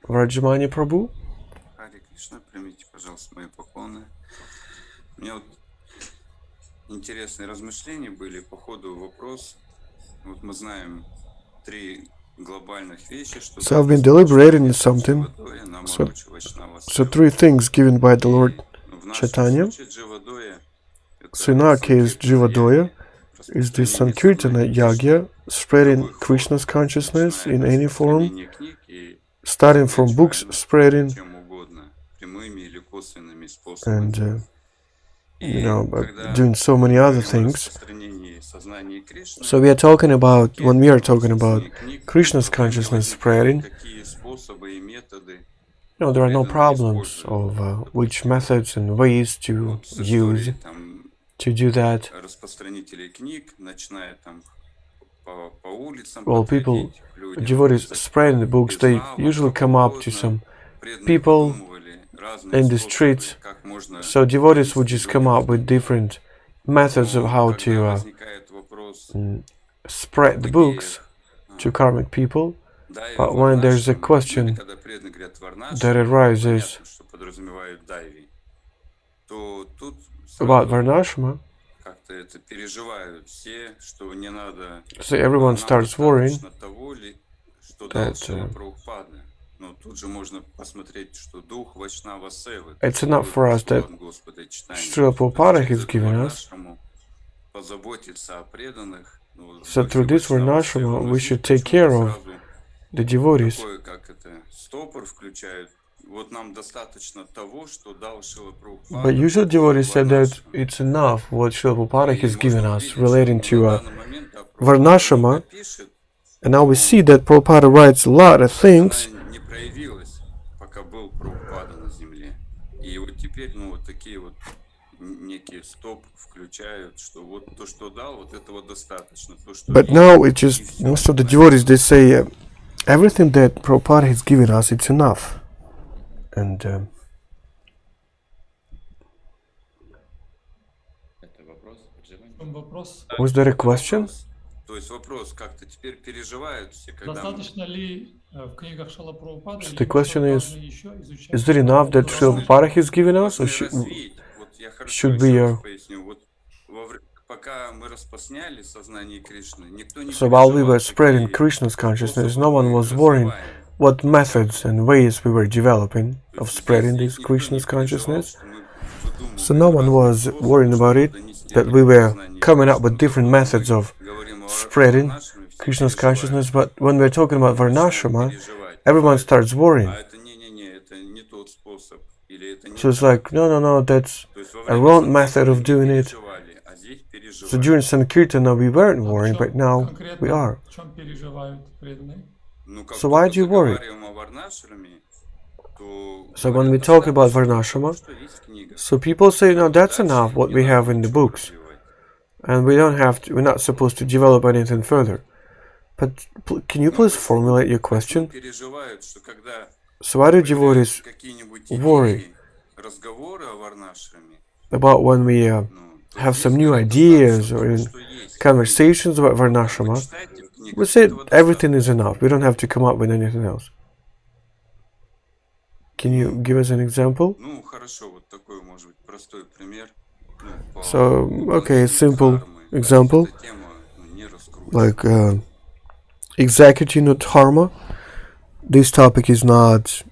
Vrajamani Prabhu? Харе Кришна, примите, пожалуйста, мои поклоны. У меня вот интересные размышления были по ходу вопроса. Вот мы знаем 3 глобальных вещи, что... So I've been deliberating on something. So 3 things given by the Lord Chaitanya. So in our case, Jivadoya is the Sankirtana Yagya, spreading Krishna's consciousness in any form, starting from books, spreading, and doing so many other things. So we are talking about, when we are talking about Krishna's consciousness spreading, there are no problems of which methods and ways to use to do that. Well, people, devotees spreading the books, they usually come up to some people in the streets. So devotees would just come up with different methods of how to spread the books to karmic people. But when there's a question that arises about Varnashama, so everyone starts worrying that it's enough for us that Srila Prabhupada has given us. So through this Varnashama, we should take care of the devotees. But usually devotees said that it's enough what Srila Prabhupada has given us relating to Varnashama. And now we see that Prabhupada writes a lot of things. But now it just, most of the devotees, they say everything that Prabhupada has given us, it's enough. And was there a question? So the question is there enough that Srila Prabhupada has given us, or should we So while we were spreading Krishna's consciousness, no one was worrying what methods and ways we were developing of spreading this Krishna's consciousness. So no one was worrying about it, that we were coming up with different methods of spreading Krishna's consciousness. But when we're talking about Varnashama, everyone starts worrying. So it's like, no, that's a wrong method of doing it. So during Sankirtana we weren't worrying, but now we are. So why do you worry? So when we talk about Varnashama, so people say, no, that's enough what we have in the books. And we don't have to, we're not supposed to develop anything further. But can you please formulate your question? So why do devotees worry about when we have some new ideas or in conversations about Varnashama? We say everything is enough. We don't have to come up with anything else. Can you give us an example? So, okay, a simple example, like executing dharma. This topic is not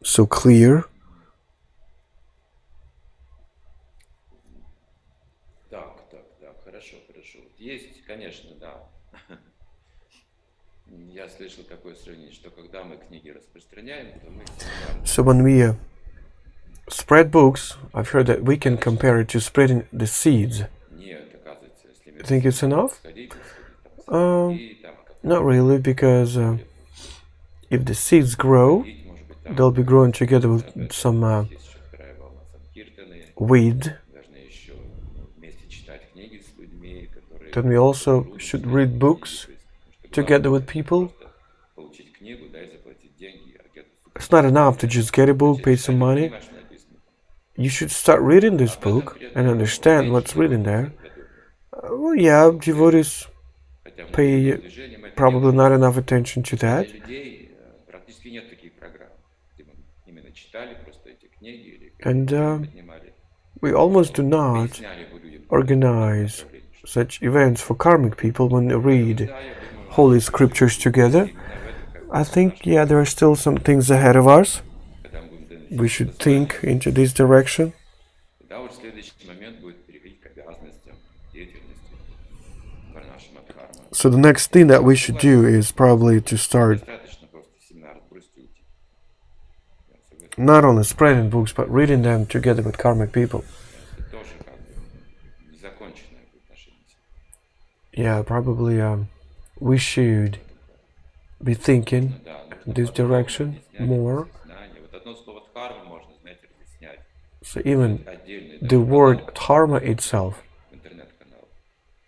so clear. Есть, конечно, да. Я слышал такое сравнение, что когда мы книги распространяем, то мы... So when we spread books, I've heard that we can compare it to spreading the seeds. You think it's enough? Not really, because if the seeds grow, they'll be growing together with some weed. Then we also should read books together with people. It's not enough to just get a book, pay some money. You should start reading this book and understand what's written there. Well, yeah, devotees pay probably not enough attention to that. And we almost do not organize such events for karmic people when they read holy scriptures together. I think, yeah, there are still some things ahead of us. We should think into this direction. So the next thing that we should do is probably to start Достаточно просто семинар бросить и уйти. Я согласен. not only spreading books, but reading them together with karmic people. Это тоже как бы незаконченное в отношении. Yeah, probably we should be thinking Да, in this direction more. знание. Вот одно слово дхарма можно, знаете, разъяснять. So even Отдельный the даже word канал dharma itself, в интернет-канал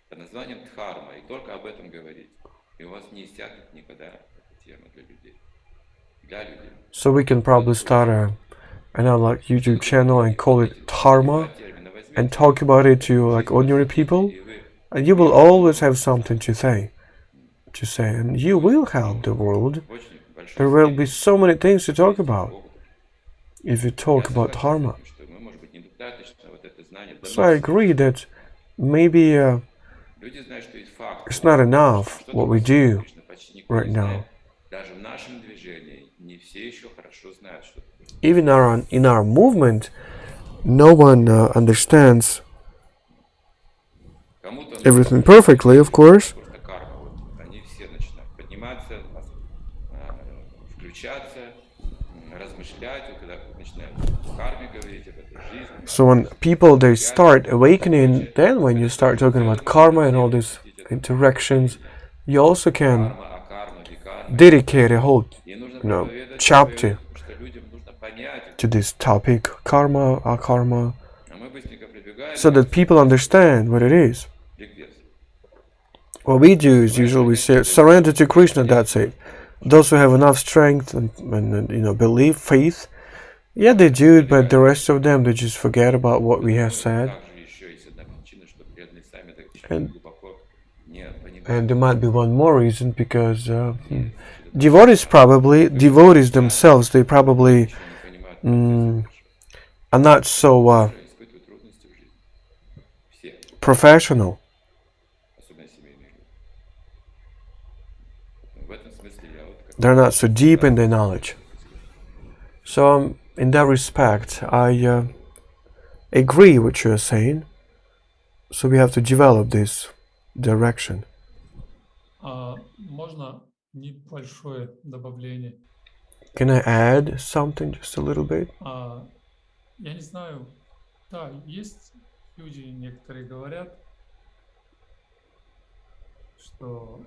под названием дхарма. И только об этом говорить. И у вас не иссякнет никогда эта тема для людей. Для людей. so we can probably start another like YouTube channel and call it dharma Термина возьмите, and talk about it to like ordinary people, и вы and you will always have something to say, and you will help the world. очень большой There will be степени so many things to talk about опыт. if you Я talk about согласен с dharma. этим, что мы, может быть, недостаточно вот это знание So I доносим. agree that maybe Люди знают, что есть факт. it's not enough Что what we такое do Кришна, почти никто right не now. знает. Даже в нашем движении не все еще хорошо знают, что такое. Even in our movement, no one understands Кому-то everything perfectly, of course. просто карма. Вот они все начинают подниматься, включаться, размышлять, вот когда начинают о карме говорить, об этой жизни. So when people they start awakening, then when you start talking about karma and all these interactions, you also can Карма, акарма, викарма. dedicate a whole И нужно know, проповедовать, chapter потому что людям нужно понять, to this topic, karma, akarma, а мы быстренько прибегаем. so that people understand what it is. Ликбез. What we do is usually we say surrender to Krishna. That's it. Those who have enough strength and belief, faith, yeah, they do it. But the rest of them, they just forget about what we have said. Также еще есть одна причина, что преданные сами так And- глубоко не понимают. And there might be one more reason because devotees themselves, they probably Ничего не понимают, are not so испытывают трудности в жизни. Все, professional. особенно семейные люди. В этом смысле я вот как They're not so deep in their knowledge. So in that respect, I agree with what you're saying. So we have to develop this direction. Можно небольшое добавление? Can I add something just a little bit? Я не знаю, да, есть люди, некоторые говорят, что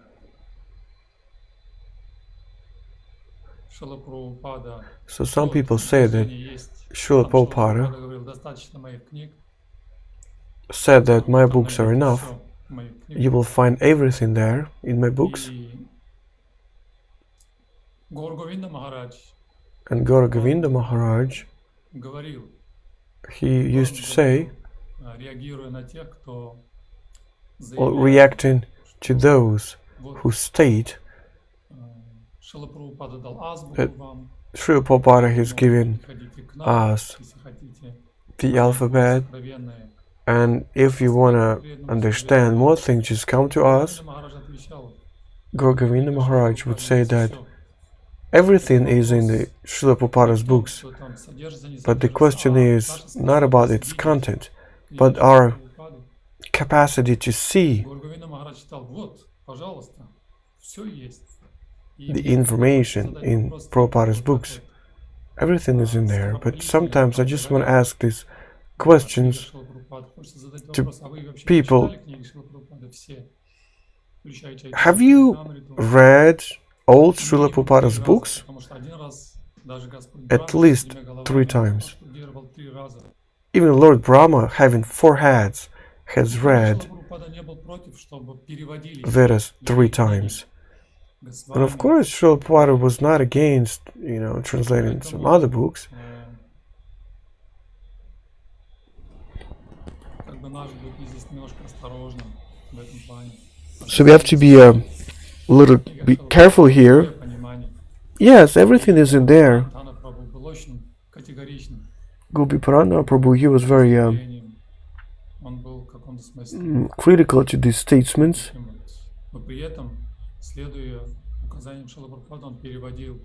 Шрила Прабхупада So some people say that есть. Srila Там Шрила Prabhupada Прабхупада говорил, достаточно моих книг. said that my Там books are найдете enough. всё в моих книгах. You will find everything there in my books. И Гаур Говинда Махарадж And Gaura Govinda Maharaj, говорил, he used to say, реагируя на тех, кто or заявляет, reacting to those вот who state Шрила Прабхупада дал азбуку that вам, Srila Prabhupada has но given приходите к нам, us если хотите the alphabet, сокровенные. and if you want to understand more things, just come to us. Махарадж отвечал, Gaura Govinda Maharaj would say that всё. everything is in the Srila Prabhupada's books, Что там содержится, не but the содержится, question а is наша not about способность its видеть content, книги but Шрилы our Прабхупады. capacity to see Гаур Говинда Махарадж читал, вот, пожалуйста, все есть. И the мне information задать in вопрос, Prabhupada's вот books. такой, Everything is in there, but sometimes I just want to ask these книга questions Шрилы Прабхупады. Хочется задать to вопрос, а вы вообще people. читали книги Шрилы Прабхупады все? Включая Have Чайтанью you Чаритамриту, read all Srila минимум 3 Prabhupada's раза, books? потому что один раз даже Господь At Брахма least с 4 головами 3 times. проштудировал 3 раза. Even Lord Brahma, having 4 heads, has Шрила read Прабхупада не был против, чтобы переводили Vedas 3 книги times. And of Госвами. course, Srila Prabhupada was not against, translating some other books. Как бы наш быть здесь немножко осторожным в этом плане. So we have to be a little be careful here. Такое понимание. Yes, everything is in there. Тана Прабху был очень категоричным. Gopi Purana Prabhu, he was very заявлением. Он был в каком-то смысле critical to these statements. таким вот. Но при этом, следуя указаниям Шрилы Прабхупады, он переводил.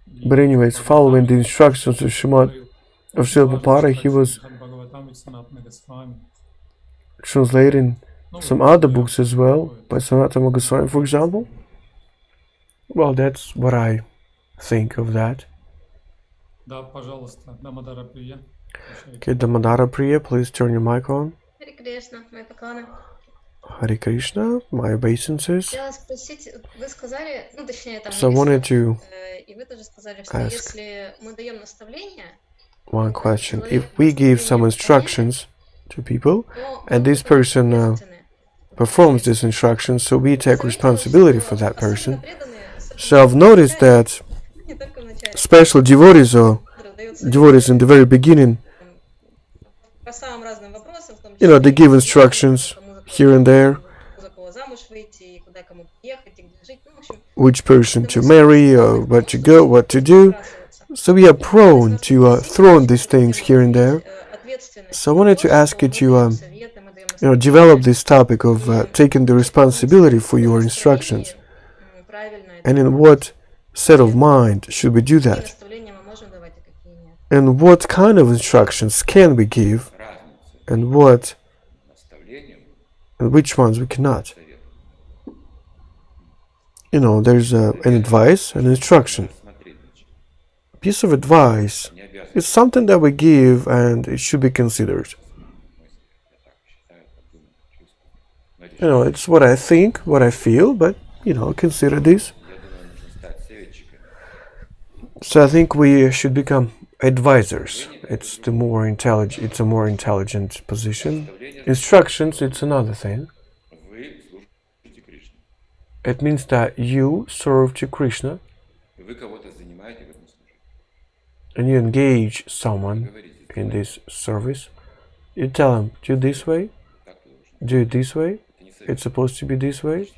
И But anyways, following the instructions of Śrīmad говорил, of Srila Prabhupada, he was Бхагаватам и Санатана Госвами. translating some other books as well, by Sanatana Goswami, for example. Well, that's what I think of that. Да, пожалуйста, Дамадара Прия. Okay, Damodara Priya, please turn your mic on. Харе Кришна, мои поклоны. Hare Krishna, my obeisances. Хотела спросить, вы сказали, ну точнее там So I wanted написано, to и вы тоже сказали, что ask если мы даем наставления, one question. If we give some instructions to people, то and мы this person ответственны. performs these instructions, so we take Заметила, responsibility for что that person. особенно преданные, So I've noticed that, не только в начале, especially devotees or дается devotees in the very beginning, по самым разным вопросам, в том you know, they числе give и instructions кому за кого here and there, за кого замуж выйти, и куда кому приехать, и где жить, ну, в общем, which person to marry or where to go, what to do. выбрасываться. So we are prone to throw in these things here and there. So I wanted to ask you to, develop this topic of taking the responsibility for your instructions. And in what set of mind should we do that? And what kind of instructions can we give? And what, and which ones we cannot? You know, there's an advice and instruction. A piece of advice is something that we give and it should be considered. You know, it's what I think, what I feel, but, you know, consider this. So I think we should become advisors. It's a more intelligent position. Instructions, it's another thing. It means that you serve to Krishna and you engage someone in this service. You tell him, do it this way, do it this way, it's supposed to be this way.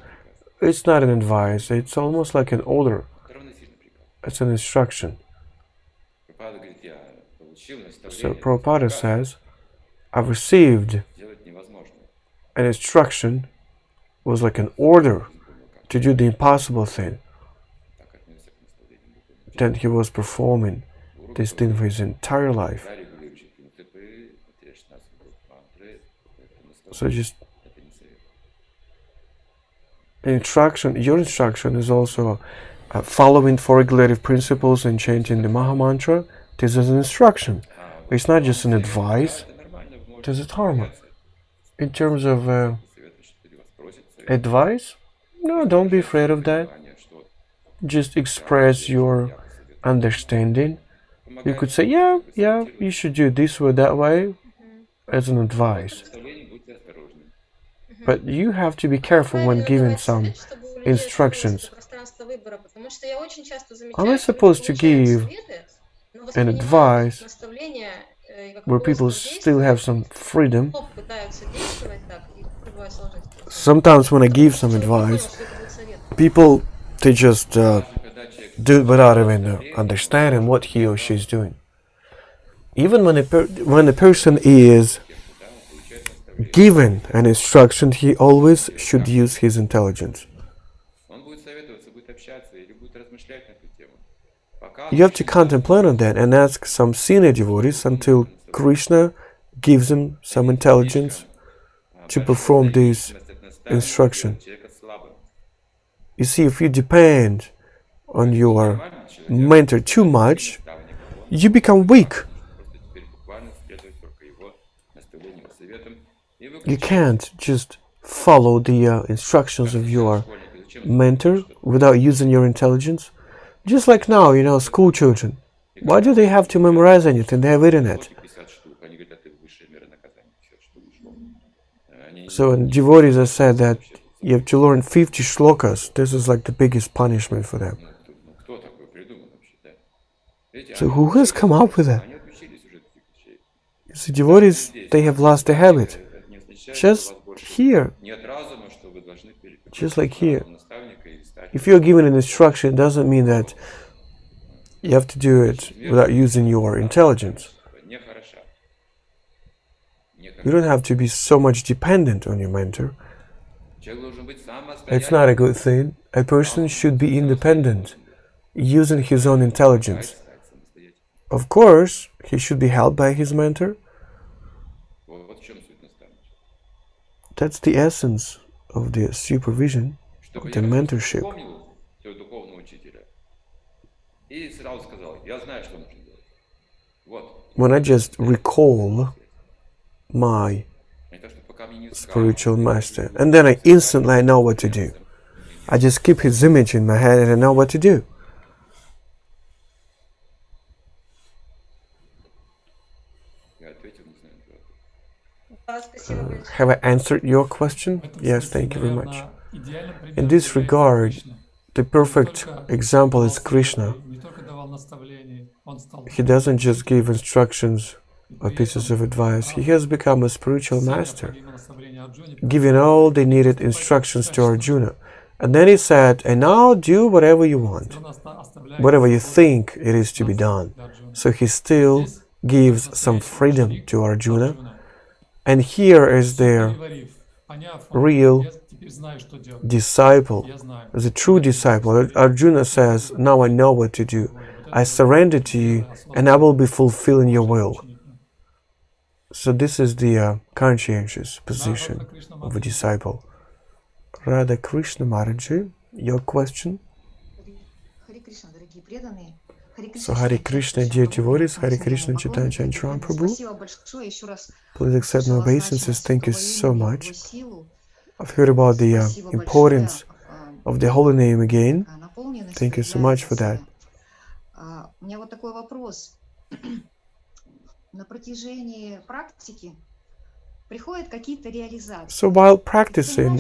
It's not an advice, it's almost like an order. It's an instruction. So Prabhupada says, I've received an instruction, was like an order to do the impossible thing. Then he was performing this thing for his entire life. So just your instruction is also following four regulative principles and chanting the Maha Mantra. This is an instruction. It's not just an advice, it is a dharma. In terms of advice, no, don't be afraid of that. Just express your understanding. You could say, yeah, you should do this way, that way, as an advice. But you have to be careful when giving some instructions. Am I supposed to give an advice where people still have some freedom? Sometimes when I give some advice, people, they just do it without even understanding what he or she is doing. Even when a person is given an instruction, he always should use his intelligence. You have to contemplate on that and ask some senior devotees until Krishna gives him some intelligence to perform this instruction. You see, if you depend on your mentor too much, you become weak. You can't just follow the instructions of your mentor without using your intelligence. Just like now, you know, school children. Why do they have to memorize anything? They have internet. So in devotees, I said that you have to learn 50 shlokas. This is like the biggest punishment for them. So who has come up with that? You see, devotees, they have lost the habit. Just here. Just like here. If you're given an instruction, it doesn't mean that you have to do it without using your intelligence. You don't have to be so much dependent on your mentor. It's not a good thing. A person should be independent, using his own intelligence. Of course, he should be helped by his mentor. That's the essence of the supervision, Чтобы of я the просто mentorship. вспомнил своего духовного учителя и сразу сказал, я знаю, что нужно делать. Вот. When I just recall my Не то, что пока мне не spiritual master, and then I instantly know what to do. I just keep his image in my head and I know what to do. Я ответил, не знаю, что. Да, спасибо большое. Have I answered your question? В этом Yes, смысле, thank you very much. наверное, идеальным In примером this является regard, Кришна. the Он perfect не только example давал is Krishna. советы, не только давал наставления, он стал He doesn't just give instructions и or при pieces этом of advice. He has become a spiritual все master, необходимые наставления Арджуне giving all the needed instructions to Arjuna. And then he said, and now do whatever you want, все равно оставляет whatever you свободу think it is to be done. для Арджуны. So he still Здесь gives some freedom to Arjuna. And here is their переварив, поняв, он real говорит, я теперь знаю, что делать. disciple. Я знаю. As a true disciple, Arjuna says, now I know what to do. I surrender to you and I will be fulfilling your will. So this is the conscientious position of a disciple. Radha Krishna Maharaja, your question? Харе Кришна, дорогие преданные. So Hare Krishna, dear devotees, Hare Krishna, Caitanya Candra Caran, prabhu. Спасибо большое еще раз. Please accept my Слышала obeisances. значимость Thank you того so имени, much. его силу, I've heard about the спасибо importance большое, of the holy name again. наполненность Thank you so much for that. проявляется. У меня вот такой вопрос. На протяжении практики приходят какие-то реализации. So while practicing,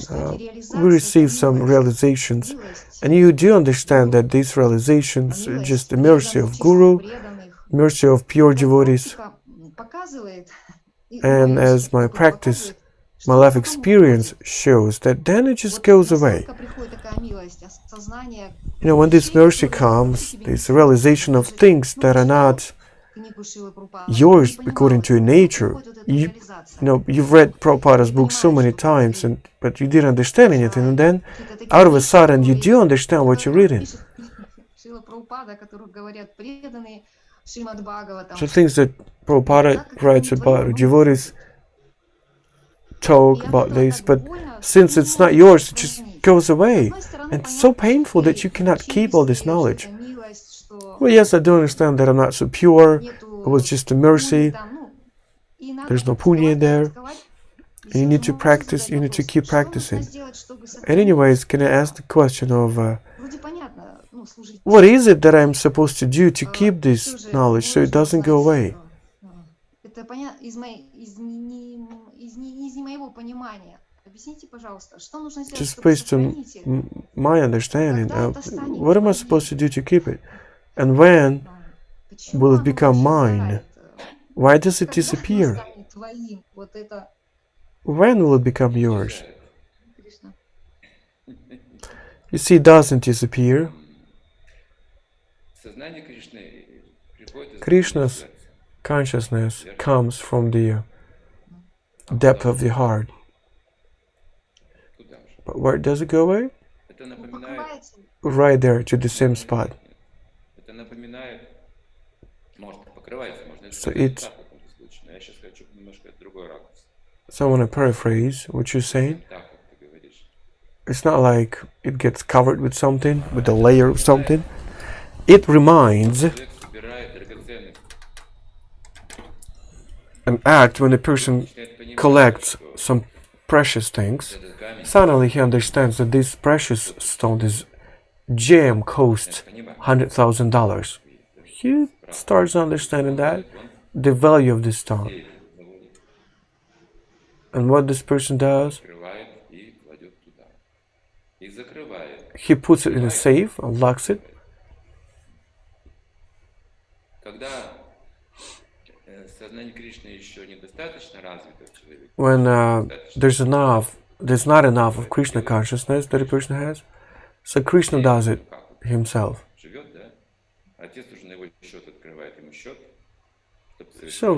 we receive some realizations, and you do understand that these realizations are just the mercy of Guru, mercy of pure devotees, and as my practice, my life experience shows that then it just goes away. You know, when this mercy comes, this realization of things that are not yours according to your nature. You know, you've read Prabhupada's book so many times, but you didn't understand anything, and then out of a sudden you do understand what you're reading. So things that Prabhupada writes about, devotees talk about this, but since it's not yours, it just goes away. And it's so painful that you cannot keep all this knowledge. Well, yes, I do understand that I'm not so pure. It was just a mercy. There's no punya there. And you need to practice, you need to keep practicing. And anyways, can I ask the question of what is it that I'm supposed to do to keep this knowledge so it doesn't go away? Just based on my understanding, what am I supposed to do to keep it? And when will it become mine? Why does it disappear? When will it become yours? You see, it doesn't disappear. Krishna's consciousness comes from the depth of the heart. But where does it go away? Right there, to the same spot. So it's... So I want to paraphrase what you're saying. It's not like it gets covered with something, with a layer of something. It reminds an act when a person collects some precious things. Suddenly he understands that this precious stone, this gem, costs $100,000. He starts understanding that, the value of this stone. And what this person does, he puts it in a safe and locks it. When there's not enough of Krishna consciousness that a person has, so Krishna does it himself. So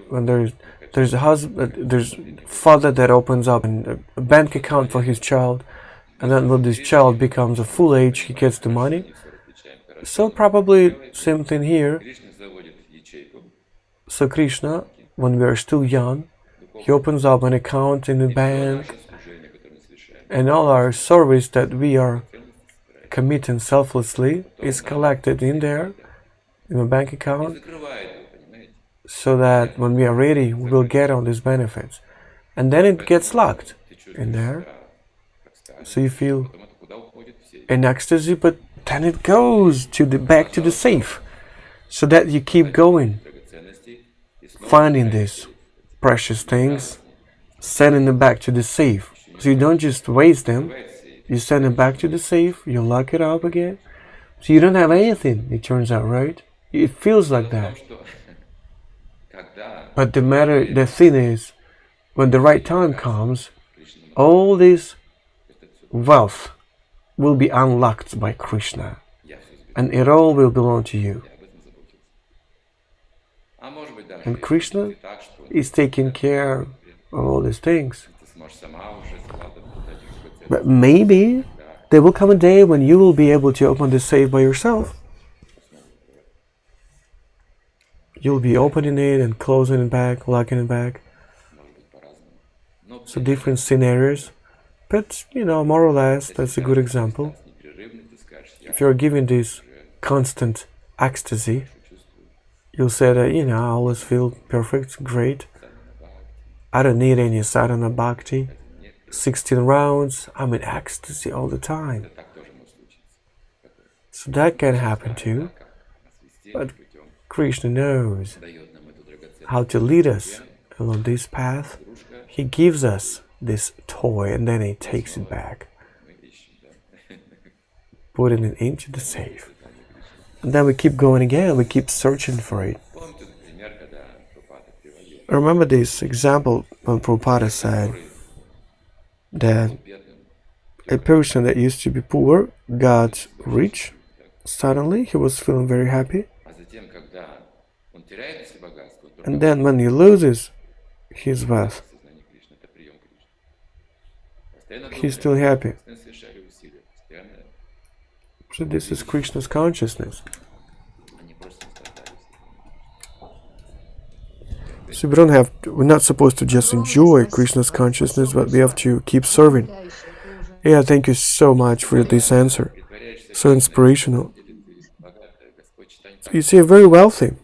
when there's a husband, there's father that opens up a bank account for his child, and then when this child becomes of full age, he gets the money. So probably same thing here. So Krishna, when we are still young, he opens up an account in the bank, and all our service that we are committing selflessly is collected in there, in a bank account, so that when we are ready, we will get all these benefits. And then it gets locked in there, so you feel in ecstasy, but then it goes to the back to the safe, so that you keep going, finding these precious things, sending them back to the safe. So you don't just waste them, you send them back to the safe, you lock it up again, so you don't have anything, it turns out, right? It feels like that. But the thing is, when the right time comes, all this wealth will be unlocked by Krishna, and it all will belong to you. And Krishna is taking care of all these things. But maybe there will come a day when you will be able to open the safe by yourself. You'll be opening it and closing it back, locking it back. So different scenarios. But, more or less, that's a good example. If you're given this constant ecstasy, you'll say that, I always feel perfect, great. I don't need any sadhana bhakti. 16 rounds, I'm in ecstasy all the time. So that can happen too. But Krishna knows how to lead us along this path. He gives us this toy and then he takes it back, putting it into the safe. And then we keep going again, we keep searching for it. I remember this example when Prabhupada said that a person that used to be poor got rich. Suddenly he was feeling very happy. And then when he loses his wealth, he's still happy. So this is Krishna's consciousness. So we're not supposed to just enjoy Krishna's consciousness, but we have to keep serving. Yeah, thank you so much for this answer. So inspirational. So you say very wealthy.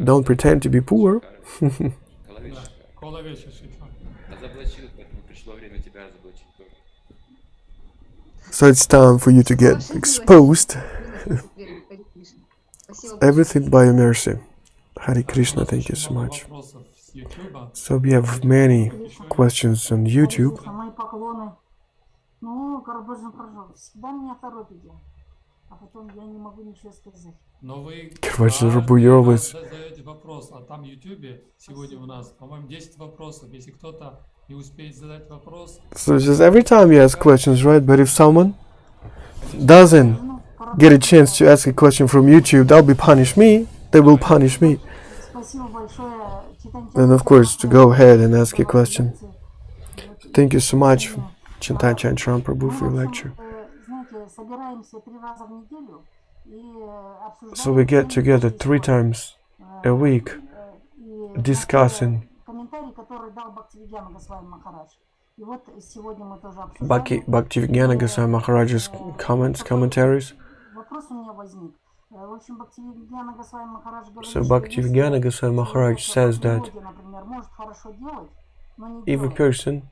Don't pretend to be poor. So it's time for you to get exposed. Everything by your mercy. Hare Krishna, thank you so much. So we have many questions on YouTube. Karvachana Prabhu, you're always... So just every time you ask questions, right? But if someone doesn't get a chance to ask a question from YouTube, they'll be punish me. They will punish me. Then of course to go ahead and ask a question. Thank you so much, Chaitanya Candra Prabhu, for your lecture. So we get together 3 times a week discussing Bhaktivedanta Goswami Maharaja's commentaries. So Bhaktivedanta Goswami Maharaj says that if a person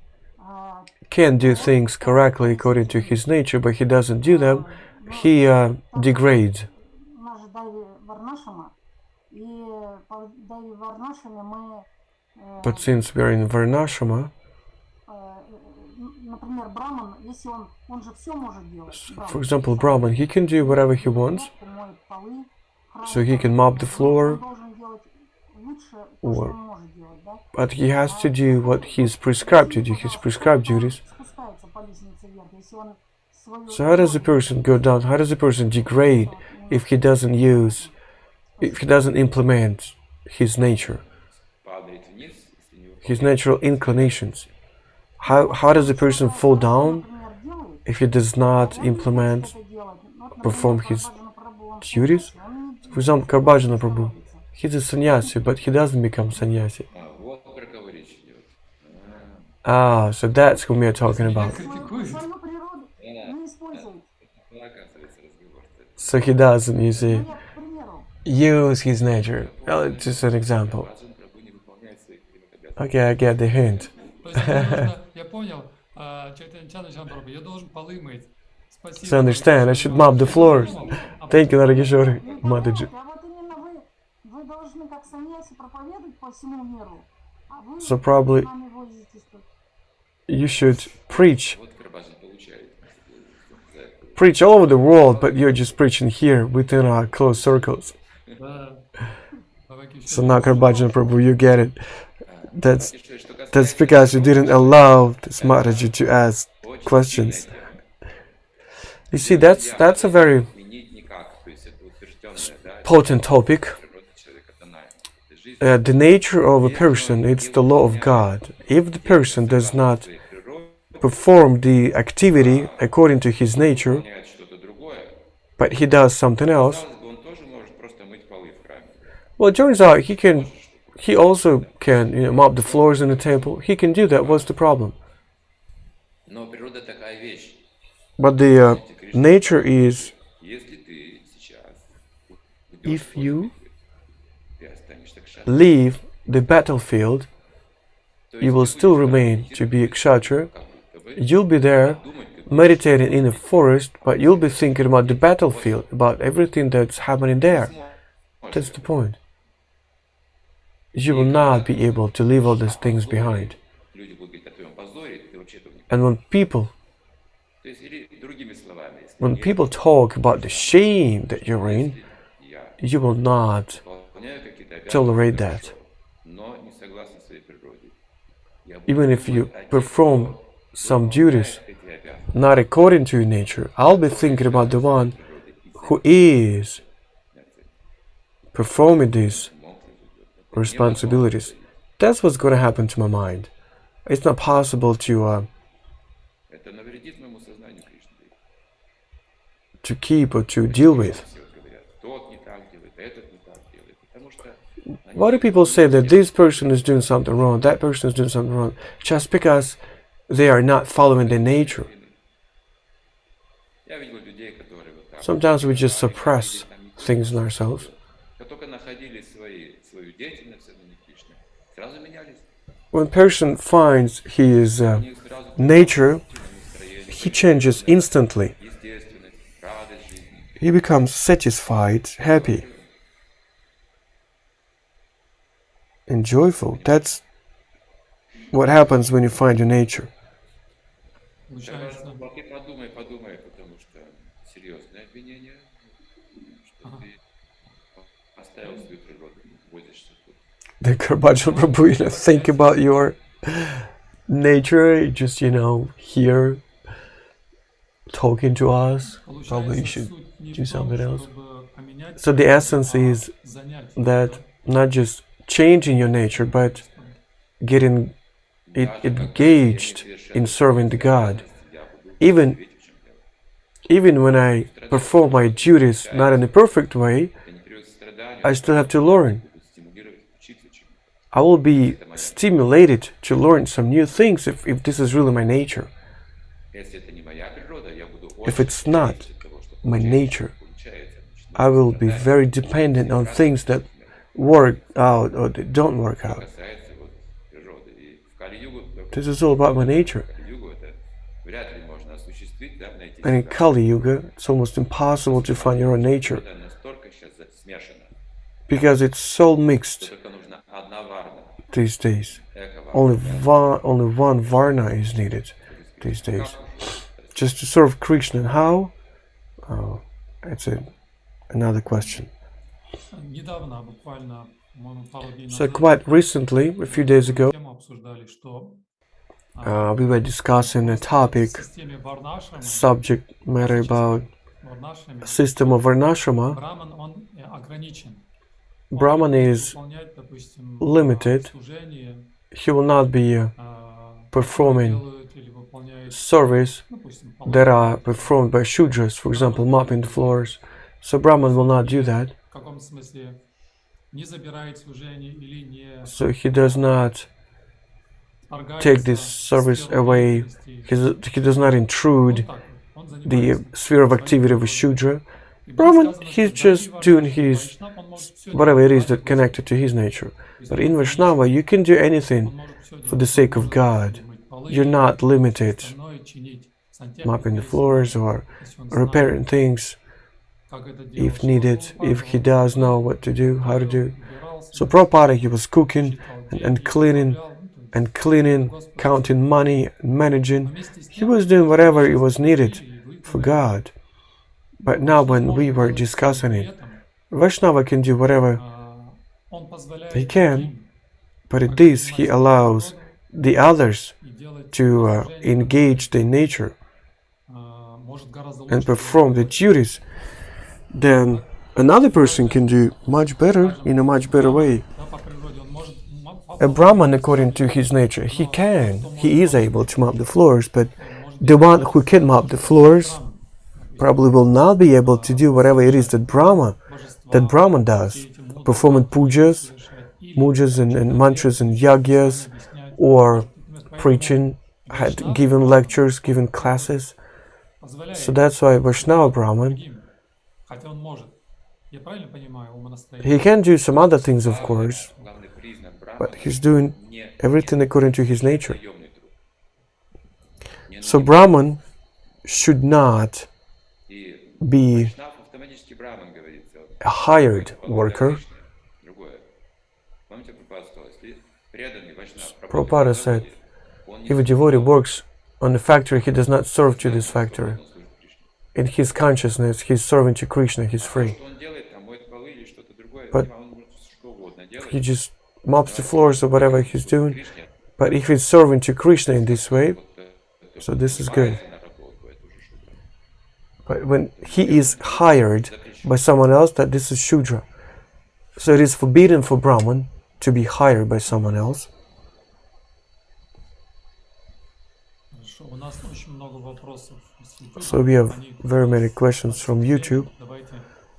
can do things correctly according to his nature, but he doesn't do them, he degrades. But since we are in Varnashrama, for example, Brahman, he can do whatever he wants. So he can mop the floor, but he has to do what he's prescribed to do, his prescribed duties. So how does a person go down? How does a person degrade if he doesn't implement his nature, his natural inclinations? How does a person fall down if he does not perform his duties? For example, Karvachana Prabhu, he's a sannyasi, but he doesn't become sannyasi. Ah, so that's whom you're talking about. Свою природу не использует. Оказывается, разговор. So he doesn't, you see, Ну, я, к примеру, use his nature. Well, it's just an example. Баджан Прабху не выполняет своих прямых обязанностей. Okay, I get the hint. То есть мне нужно, я понял, Чайтанья Чандра Прабху, я должен полы мыть. Спасибо. So understand, I should mop the floors. Thank you, Narageshwari Mataji. а вот именно вы должны как саньяси проповедовать по всему миру, а вы So probably с нами возитесь тут. you should preach Вот Баджан получает за это. preach all over the world, but you're just preaching here within our close circles. Да. Давайте So еще now, Bhajan Prabhu, you get it. That's Что that's касается because you didn't allow this Maharaji to ask очень questions. сильная тема. You see, that's a very Изменить никак. То есть это утвержденное, да, potent topic. природа человека дана ему. Жизнь The nature of a person, it's the law of God. If the person does not своей природы perform the activity according to his nature, выполняет что-то другое, but he does something else, казалось бы, он тоже может просто мыть полы в храме. well, it turns out he also can, mop the floors in the temple. He can do that. What's the problem? Но природа такая вещь. But the nature is, Если ты сейчас if you ты останешься кшатрой, leave the battlefield, то you есть will ты still будешь remain to be a kshatriya. как будто бы You'll be there думать, как будто meditating in the forest, but you'll be thinking about the battlefield, about everything that's happening there. That's the point. You will not be able to leave all these things behind. люди будут говорить о твоем позоре, ты вообще этого не And when people То есть, или другими словами, если when я people talk about the shame that you're in, я you will not выполняю какие-то обязанности, tolerate that. но не согласно своей природе, я буду Even if you думать о тех, perform кто some duties выполняет эти обязанности not according to your nature, I'll be thinking about the one природы и who is за это performing these мог результат. responsibilities. That's what's going to happen to my mind. It's not possible Это навредит моему сознанию Кришны. to keep or to deal with. Все вот говорят, тот не так делает, этот не так делает, потому что Why do people say that this person is doing something wrong, that person is doing something wrong, just because they are not following their nature? я видел людей, которые вот так Sometimes we just suppress things in ourselves. как только находили свою деятельность в сознании Кришны, сразу менялись. When a person finds his У них сразу nature, настроение, he changes instantly. естественность, радость жизни. He becomes satisfied, happy, and joyful. That's what happens when you find your nature. получается. Ты подумай, потому что серьезное обвинение, что ты оставил свою природу, возишься тут. The Bhajan Prabhu, think about your nature, just, here talking to us. Probably you Получается, should суть не do в том, something else. чтобы поменять, So the essence is занять that not just changing your nature, but getting it engaged in serving the God. Even when I perform my duties not in a perfect way, I still have to learn. I will be stimulated to learn some new things if this is really my nature. If it's not my nature, I will be very dependent on things that work out or that don't work out. This is all about my nature. And in Kali Yuga, it's almost impossible to find your own nature because it's so mixed these days. Only one Varna is needed these days. Just to serve Krishna. How? Oh, it's another question. недавно, буквально, по-моему, пару дней So назад, quite recently, a few days ago, тему обсуждали, что we were discussing a topic, в системе Варнашрамы, subject matter about Варнашраме, a system of Varnashrama. Браман, он ограничен. Он Brahman может is выполнять, допустим, limited. служение, He will not be performing делают или выполняют, service допустим, that are performed by Shudras, for example, mopping the floors. So Brahman will not do that. в каком смысле не забирает служение или не So he does not take this service away. He does not intrude the sphere of activity of a Shudra. Brahman, he's just doing his, whatever it is that connected to his nature. But in Vaishnava, you can do anything for the sake of God. You're not limited, mopping the floors or repairing things if needed, if he does know what to do, how to do. So Prabhupada, he was cooking and cleaning, counting money, managing. He was doing whatever it was needed for God. But now when we were discussing it, Vaishnava can do whatever he can, but in this he allows the others to engage their nature and perform the duties than another person can do much better, in a much better way. A Brahman, according to his nature, he is able to mop the floors, but the one who can mop the floors probably will not be able to do whatever it is that Brahman does, performing pujas and mantras and yagyas, or preaching, giving lectures, giving classes. So that's why Vaishnava Brahman, he can do some other things, of course, but he's doing everything according to his nature. So Brahman should not be a hired worker. Prabhupada said, if a devotee works on the factory, he does not serve to this factory. In his consciousness, he's serving to Krishna, he's free. But he just mops the floors or whatever he's doing. But if he's serving to Krishna in this way, so this is good. But when he is hired by someone else, that this is Shudra. So it is forbidden for Brahman to be hired by someone else. So we have very many questions from YouTube.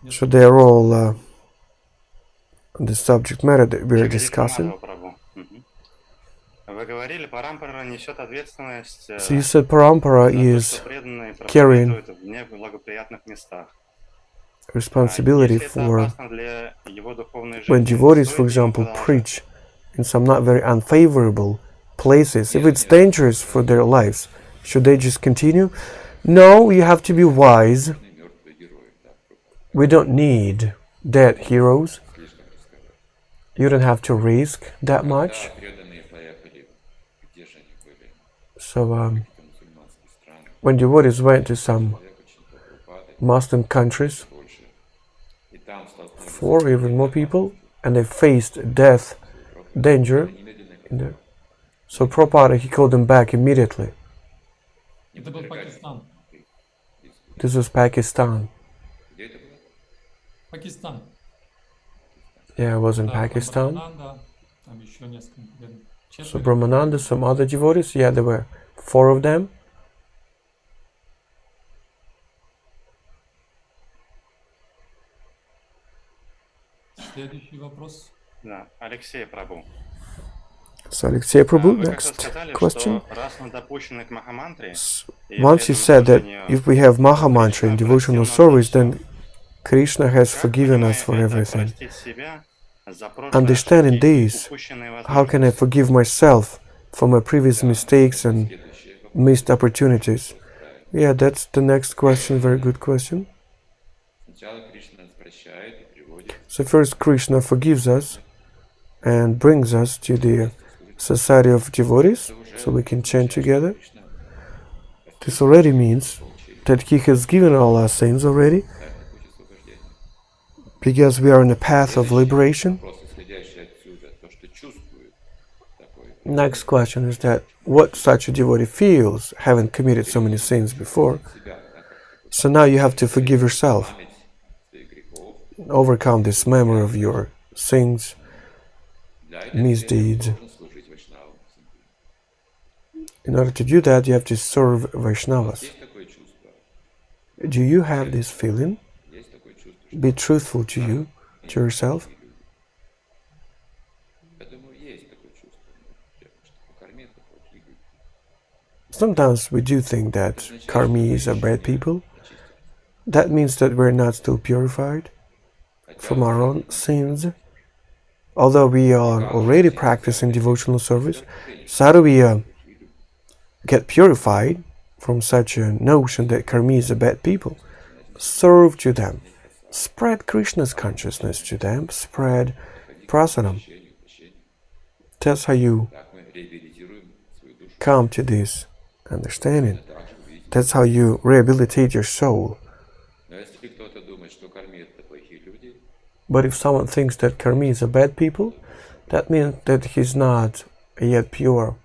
So they are all on the subject matter that we are discussing. So you said Parampara is carrying responsibility for when devotees, for example, preach in some not very unfavorable places. If it's dangerous for their lives, should they just continue? No, you have to be wise. We don't need dead heroes. You don't have to risk that much. So when devotees went to some Muslim countries, 4 or even more people, and they faced death, danger, so Prabhupada, he called them back immediately. This was Pakistan. Yeah, it was in Pakistan. So Brahmananda, some other devotees, yeah, there were 4 of them. So Alexei Prabhu, next question. Once you said that if we have Maha Mantra in devotional service, then Krishna has forgiven us for everything. Understanding this, how can I forgive myself for my previous mistakes and missed opportunities? Yeah, that's the next question, very good question. So first Krishna forgives us and brings us to the society of devotees, so we can chant together. This already means that he has given all our sins already, because we are on the path of liberation. Next question is that what such a devotee feels, having committed so many sins before. So now you have to forgive yourself, overcome this memory of your sins, misdeeds. In order to do that, you have to serve Vaishnavas. Do you have this feeling? Be truthful to you, to yourself. Sometimes we do think that karmis are bad people. That means that we're not still purified from our own sins. Although we are already practicing devotional service, so how do we get purified from such a notion that karmis are bad people? Serve to them. Spread Krishna's consciousness to them. Spread prasadam. That's how you come to this understanding. That's how you rehabilitate your soul. But if someone thinks that karmis are bad people, that means that he's not yet pure.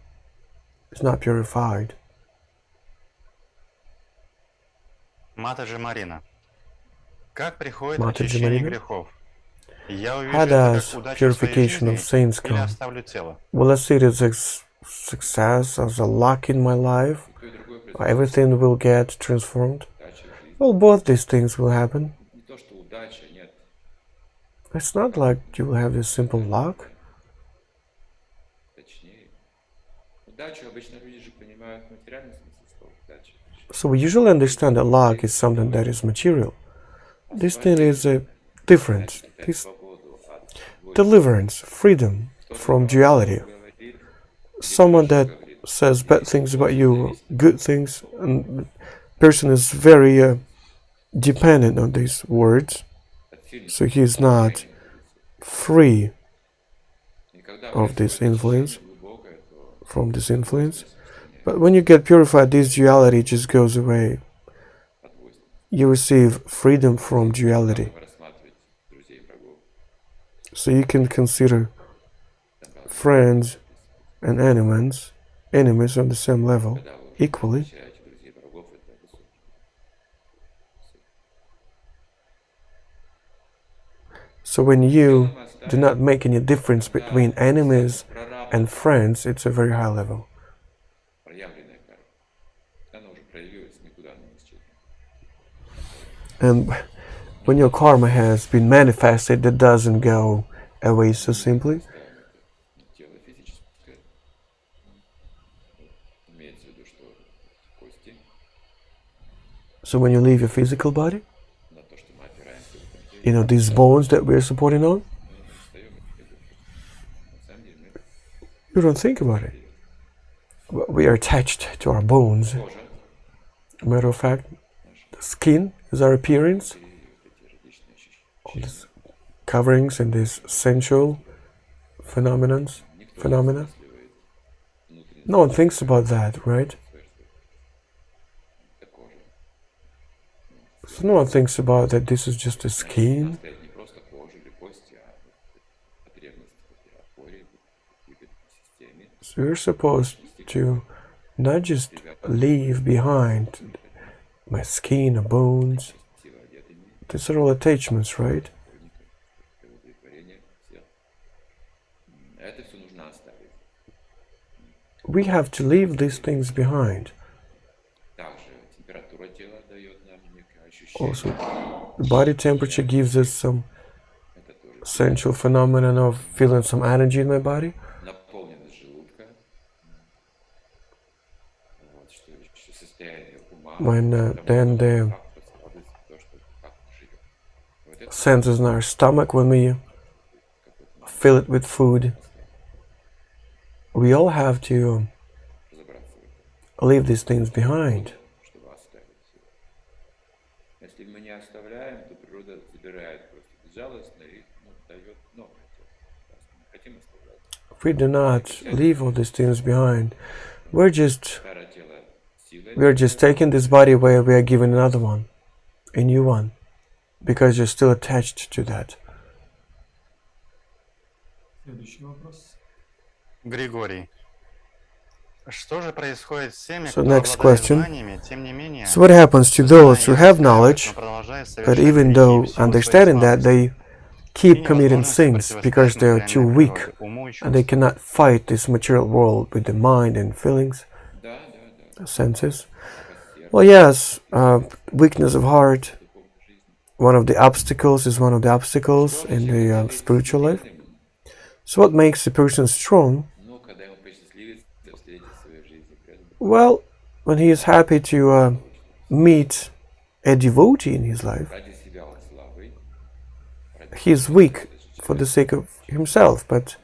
He's not purified. Матаджи Марина, как приходит Mataji очищение Marina? грехов? Я увижу How это как does удачу в своей purification of жизни sins или come? оставлю тело? Will I see it as a success, as a luck in my life? Everything will get transformed? Well, both these things will happen. It's not like you will have this simple luck. So we usually understand that luck is something that is material. This thing is different. This deliverance, freedom from duality. Someone that says bad things about you, good things, and the person is very dependent on these words, so he is not free of this influence, from this influence. But when you get purified, this duality just goes away. You receive freedom from duality. So you can consider friends and enemies on the same level, equally. So when you do not make any difference between enemies and friends, it's a very high level. And when your karma has been manifested, that doesn't go away so simply. So when you leave your physical body, you know, these bones that we're supporting on, you don't think about it. We are attached to our bones. Matter of fact, the skin is our appearance. All these coverings and these sensual phenomena. No one thinks about that, right? So no one thinks about that this is just a skin. So you're supposed to not just leave behind my skin or bones. These are all attachments, right? We have to leave these things behind. Also, the body temperature gives us some sensual phenomenon of feeling some energy in my body. When then the senses in our stomach, when we fill it with food, we all have to leave these things behind. If we do not leave all these things behind, we're just taking this body where we are given another one, a new one, because you're still attached to that. Григорий, что же происходит с теми, So кто next обладает question. знаниями, тем не менее, So what happens to those who have knowledge, но продолжают but совершать even грехи though в силу understanding своей that, слабости? they keep committing sins because they are too weak and they cannot fight this material world with the mind and feelings, senses? Well, yes, weakness of heart, one of the obstacles in the spiritual life. So what makes a person strong? Well, when he is happy to meet a devotee in his life, ради себя он слабый, ради he is weak for the sake of himself, but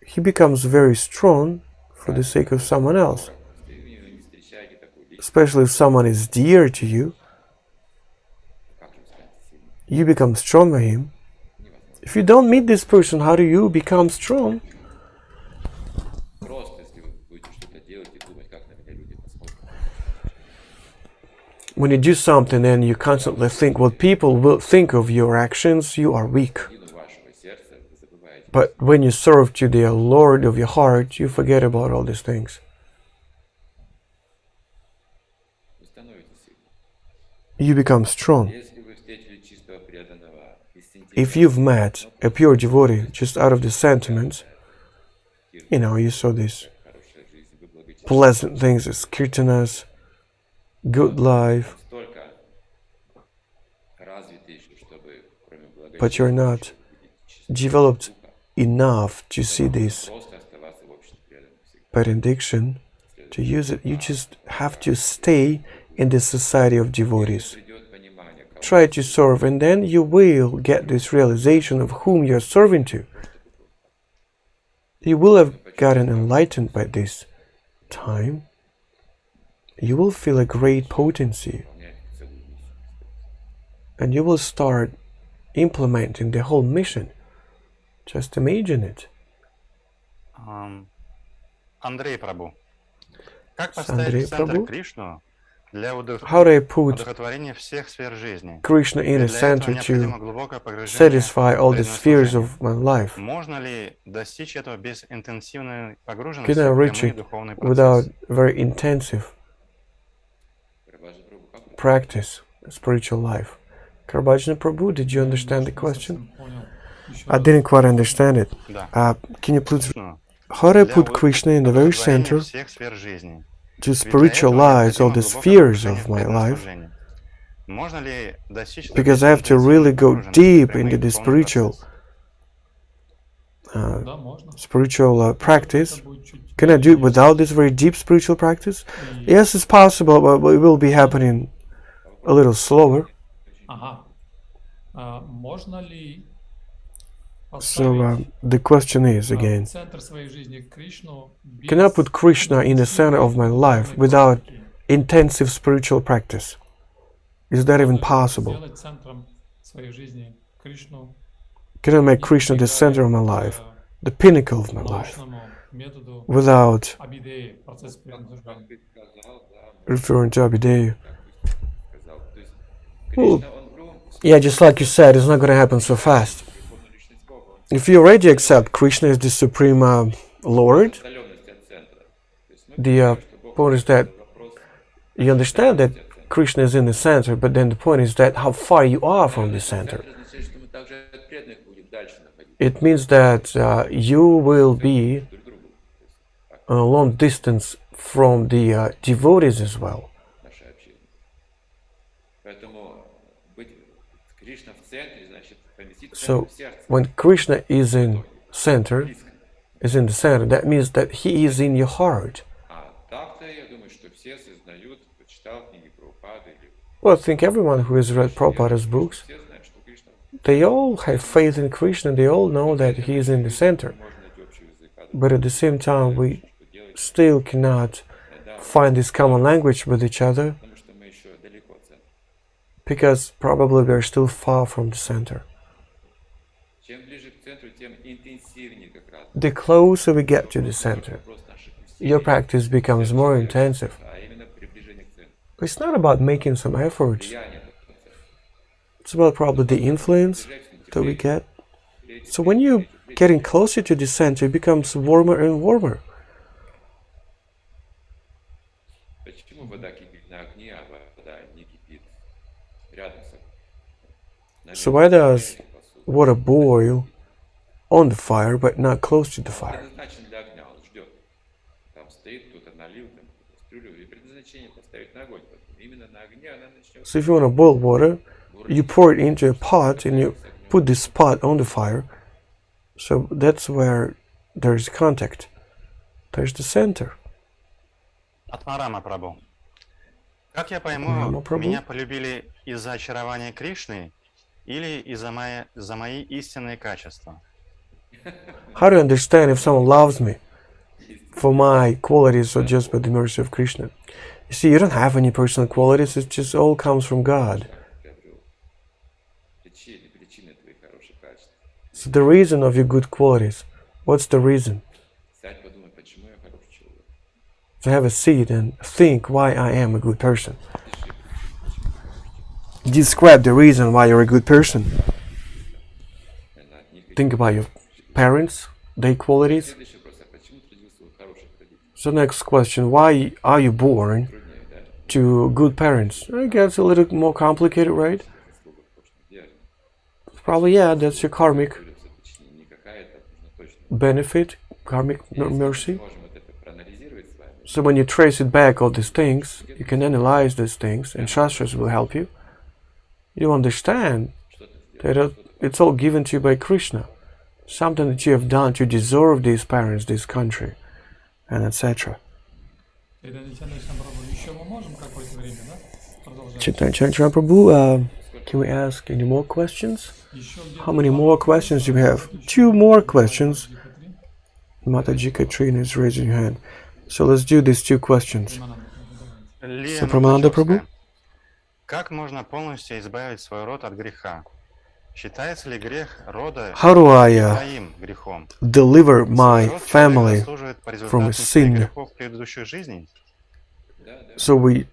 he becomes very strong for the sake of someone else. Если вы не встречаете такую личность, Especially if someone is dear to you, как им станет сильным? you become strong by him. If you don't meet this person, how do you become strong? Просто, если вы будете что-то делать и думать, как на меня люди посмотрят. When you do something and you constantly think what people will think of your actions, you are weak. Едину вашего сердца вы забываете. But when you serve to the Lord of your heart, you forget about all these things. Вы становитесь сильным. You become strong. Если вы встретили чистого преданного из If сентимента, you've met a pure devotee just out of the sentiments, you know, you saw these хорошая жизнь, вы благочестивы, pleasant things as kirtanas, good life, столько развиты еще, чтобы кроме but you're not developed enough to see this просто оставаться в обществе преданных всегда. but in diction, to use it, you just have to stay in the society of devotees. Придет понимание, кого Try to serve, and then you will get this realization of whom you're serving to. You will have gotten enlightened by this time. You will feel a great potency, выполнять целую миссию. and you will start implementing the whole mission. Just imagine it. Андрей Прабу, как Андрей поставить в центр Прабу? Кришну для How do I put удовлетворения всех сфер жизни? Krishna in И the для этого center необходимо to глубокое погружение satisfy all в the преданное spheres служение. of my life? Можно ли достичь этого без интенсивной погруженности Can I в reach прямые it духовные without процессы? very intensive Прабхупада Прабху, как вы practice, spiritual life? Karbajna Prabhu, did you understand the question? I didn't quite understand it. Да. Can you please, Кришну how do I для put Krishna in the very удовлетворения center всех сфер жизни. to Ведь для этого spiritualize all необходимо the глубокое spheres погружение of в my преданное life? служение. Можно ли достичь этого Because без I have to интенсивной really go погруженности в deep прямые into the духовные spiritual процессы? Да, можно. practice. Это будет чуть Can I do it without this very deep spiritual practice? и- Yes, it's possible, but it will be happening a little slower. Ага. Можно ли So поставить the question is в again, центр своей жизни Кришну can I без put Krishna in the center of my life духовной without практики? intensive spiritual practice? Is that even possible? Сделать центром своей жизни Кришну Can I make не Krishna the center of my прибегая life, the pinnacle of my life, научному методу without абидеи, процесс преданного как служения? ты сказал, да, referring to Abhideya? сказал. То есть Well, Кришна, он грубо yeah, just like you said, it's not going to happen so fast. верховную личность Бога, он If you already accept Krishna as the supreme Lord, отдаленность от центра. То есть мы the понимаем, что Бог point is that вопрос you understand that Krishna is in the center, but then the point is that how far you are from the center. центр означает, что мы также от преданных будем дальше находиться It means that you will be друг к другу. То есть так on a long distance from the devotees as well. наше общение. Поэтому быть Кришна в центре, значит поместить So центр в сердце. when Krishna is in center, that means that he is in your heart. А так-то я думаю, что все сознают, кто читал книги Прабхупады или Well, I think everyone who has read Prabhupada's books, все знают, что Кришна they all have faith in Krishna, they all know that he is in the center. можно найти общий язык. But at the same time, we Что делать? still cannot Да, find this common language with each other потому что мы еще далеко от центра. because probably we are still far from the center. Чем ближе к центру, тем интенсивнее как раз. The closer we get to the center, Вопрос наших your усилий, practice becomes more intensive. а именно приближение к центру. It's not about making some efforts, Влияние на центр. it's about probably the influence that we get. So when you're getting closer to the center, it becomes warmer and warmer. Почему вода кипит на огне, а вода не кипит рядом с огнем? So why does water boil on the fire but not close to the fire? Предназначен для огня, он ждет. Там стоит, кто-то налил, там кастрюлю, и предназначение поставить на огонь. Поэтому именно на огне она начнет. So if you want to boil water, you pour it into a pot and you put this pot on the fire. So that's where there's contact. There's the center. Атмарама Прабу. Как я пойму, Прямо, прабhu. меня полюбили из-за очарования Кришны или из-за мои истинные качества? How do you understand if someone loves me for my qualities or just by the mercy of Krishna? You see, you don't have any personal qualities, it just all comes from God. So the reason of your good qualities, what's the reason? To have a seat and think why I am a good person. Describe the reason why you're a good person. Think about your parents, their qualities. So next question, why are you born to good parents? It gets a little more complicated, right? Probably, yeah, that's your karmic benefit, karmic mercy. So when you trace it back, all these things, you can analyze these things, and Shastras will help you. You understand that it's all given to you by Krishna. Something that you have done to deserve these parents, this country, and etc. Caitanya Candra Prabhu, can we ask any more questions? How many more questions do you have? 2 more questions. Mataji Katrina is raising her hand. So let's do these 2 questions. Sapramananda Prabhu. Как можно полностью избавить свой род от греха? Считается ли грех рода своим грехом? Deliver my family from sin. Грехов предыдущих жизней? So we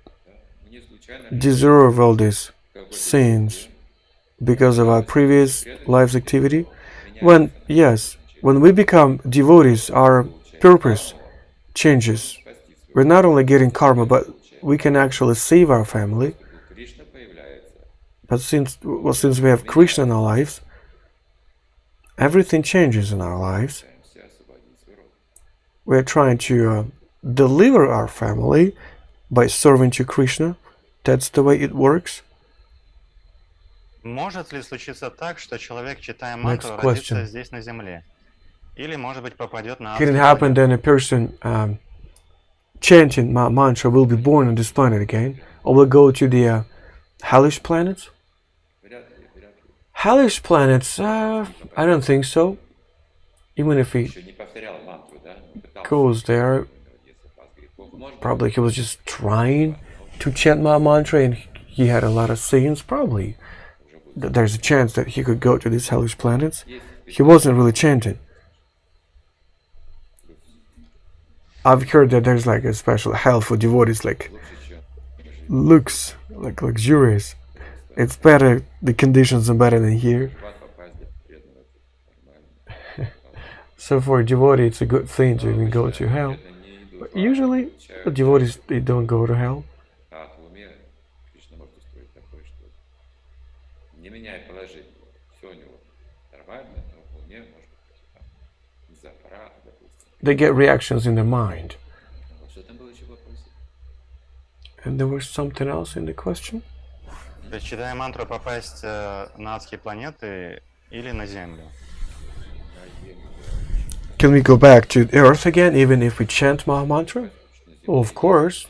deserve all these sins because of our previous life's activity. When we become devotees, our purpose changes. We're not only getting karma, but we can actually save our family. But since we have Krishna in our lives, everything changes in our lives. We're trying to deliver our family by serving to Krishna. That's the way it works. Может ли случиться так, что человек, читая мантру, родится здесь на земле? Или, может быть, попадет на Can it happen that a person chanting mantra will be born on this planet again, or will go to the hellish planets? Hellish planets, I don't think so. Even if he goes there, probably he was just trying to chant my mantra and he had a lot of sins. Probably there's a chance that he could go to these hellish planets. He wasn't really chanting. I've heard that there's like a special hell for devotees, like looks like luxurious. It's better, the conditions are better than here. So for a devotee, it's a good thing to even go to hell. But usually, the devotees, they don't go to hell. They get reactions in their mind. And there was something else in the question? То есть, читая мантру, попасть на адские планеты или на Землю? Can we go back to Earth again, even if we chant Maha Mantra? Well, of course,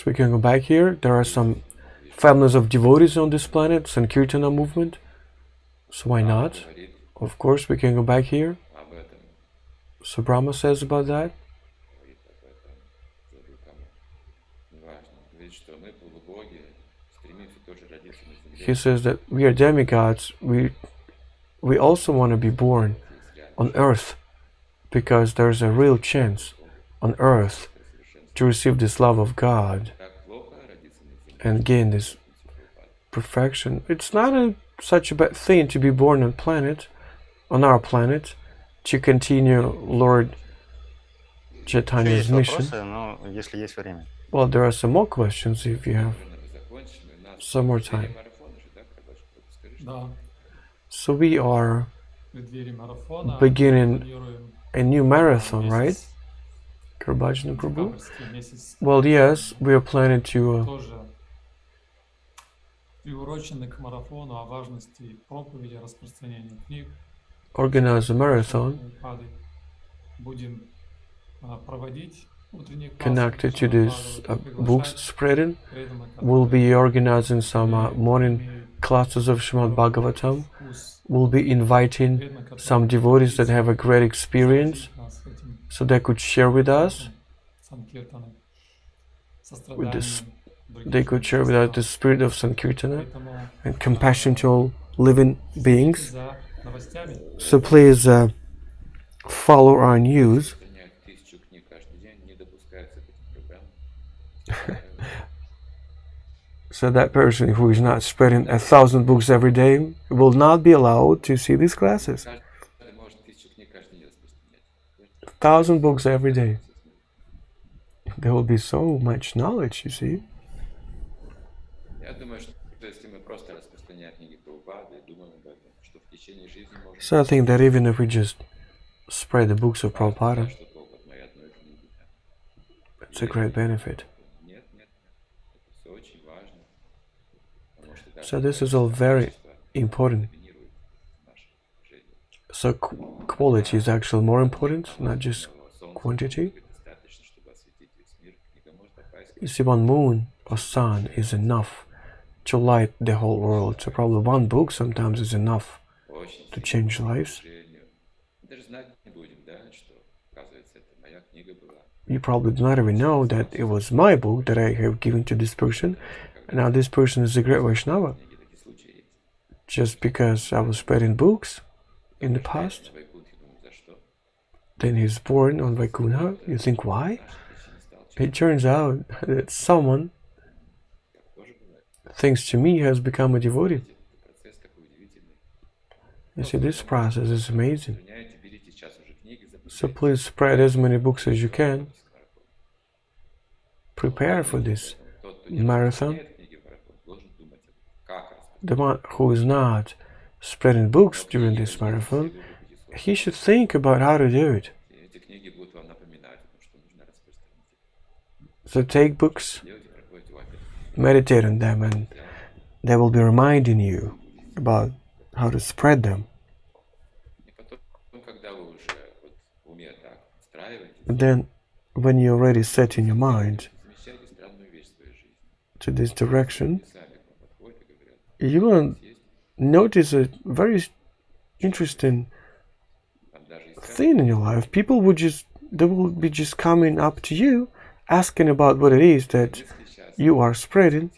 we can go back here. There are some families of devotees on this planet, Sankirtana movement. So why not? Of course, we can go back here. So Brahma says about that. He says that we are demigods. We also want to be born on earth because there's a real chance on earth to receive this love of God and gain this perfection. It's not such a bad thing to be born on our planet, to continue Lord Chaitanya's mission. Well, there are some more questions if you have some more time. So we are beginning a new marathon, right? Bhagavatam Prabhu? Well, yes, we are planning to organize a marathon connected to these books spreading. We'll be organizing some morning classes of Śrīmad-Bhāgavatam. We'll be inviting some devotees that have a great experience so they could share with us they could share with us the spirit of Sankirtana and compassion to all living beings. So please follow our news. So that person who is not spreading 1,000 books every day will not be allowed to see these classes. 1,000 books every day. There will be so much knowledge, you see. So I think that even if we just spread the books of Prabhupada, it's a great benefit. So this is all very important. So quality is actually more important, not just quantity. You see, one moon or sun is enough to light the whole world. So probably one book sometimes is enough to change lives. You probably do not even know that it was my book that I have given to this person. And now this person is a great Vaiṣṇava. Just because I was spreading books in the past, then he's born on Vaikuntha. You think why? It turns out that someone, thanks to me, has become a devotee. You see, this process is amazing. So please spread as many books as you can. Prepare for this marathon. The one who is not spreading books during this marathon, he should think about how to do it. So take books, meditate on them, and they will be reminding you about how to spread them. And then, when you're already set in your mind to this direction, you will notice a very interesting thing in your life. People would they will be just coming up to you, asking about what it is that you are spreading.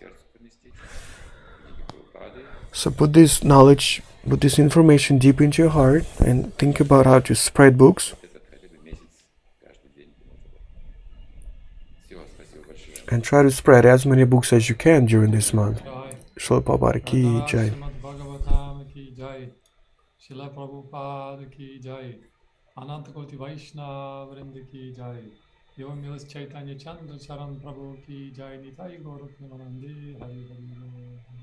So put this knowledge, put this information deep into your heart and think about how to spread books. And try to spread as many books as you can during this month. Śrīla Prabhupada ki jai. Śrīmad-Bhāgavatam ki jai. Śrīla Prabhupada ki jai. Ananta Koti Vaiṣṇava Vrinda ki jai. Your Lordship Caitanya Candra Caran Prabhu ki jai. Nitai Gaura Premanande Hari Hari.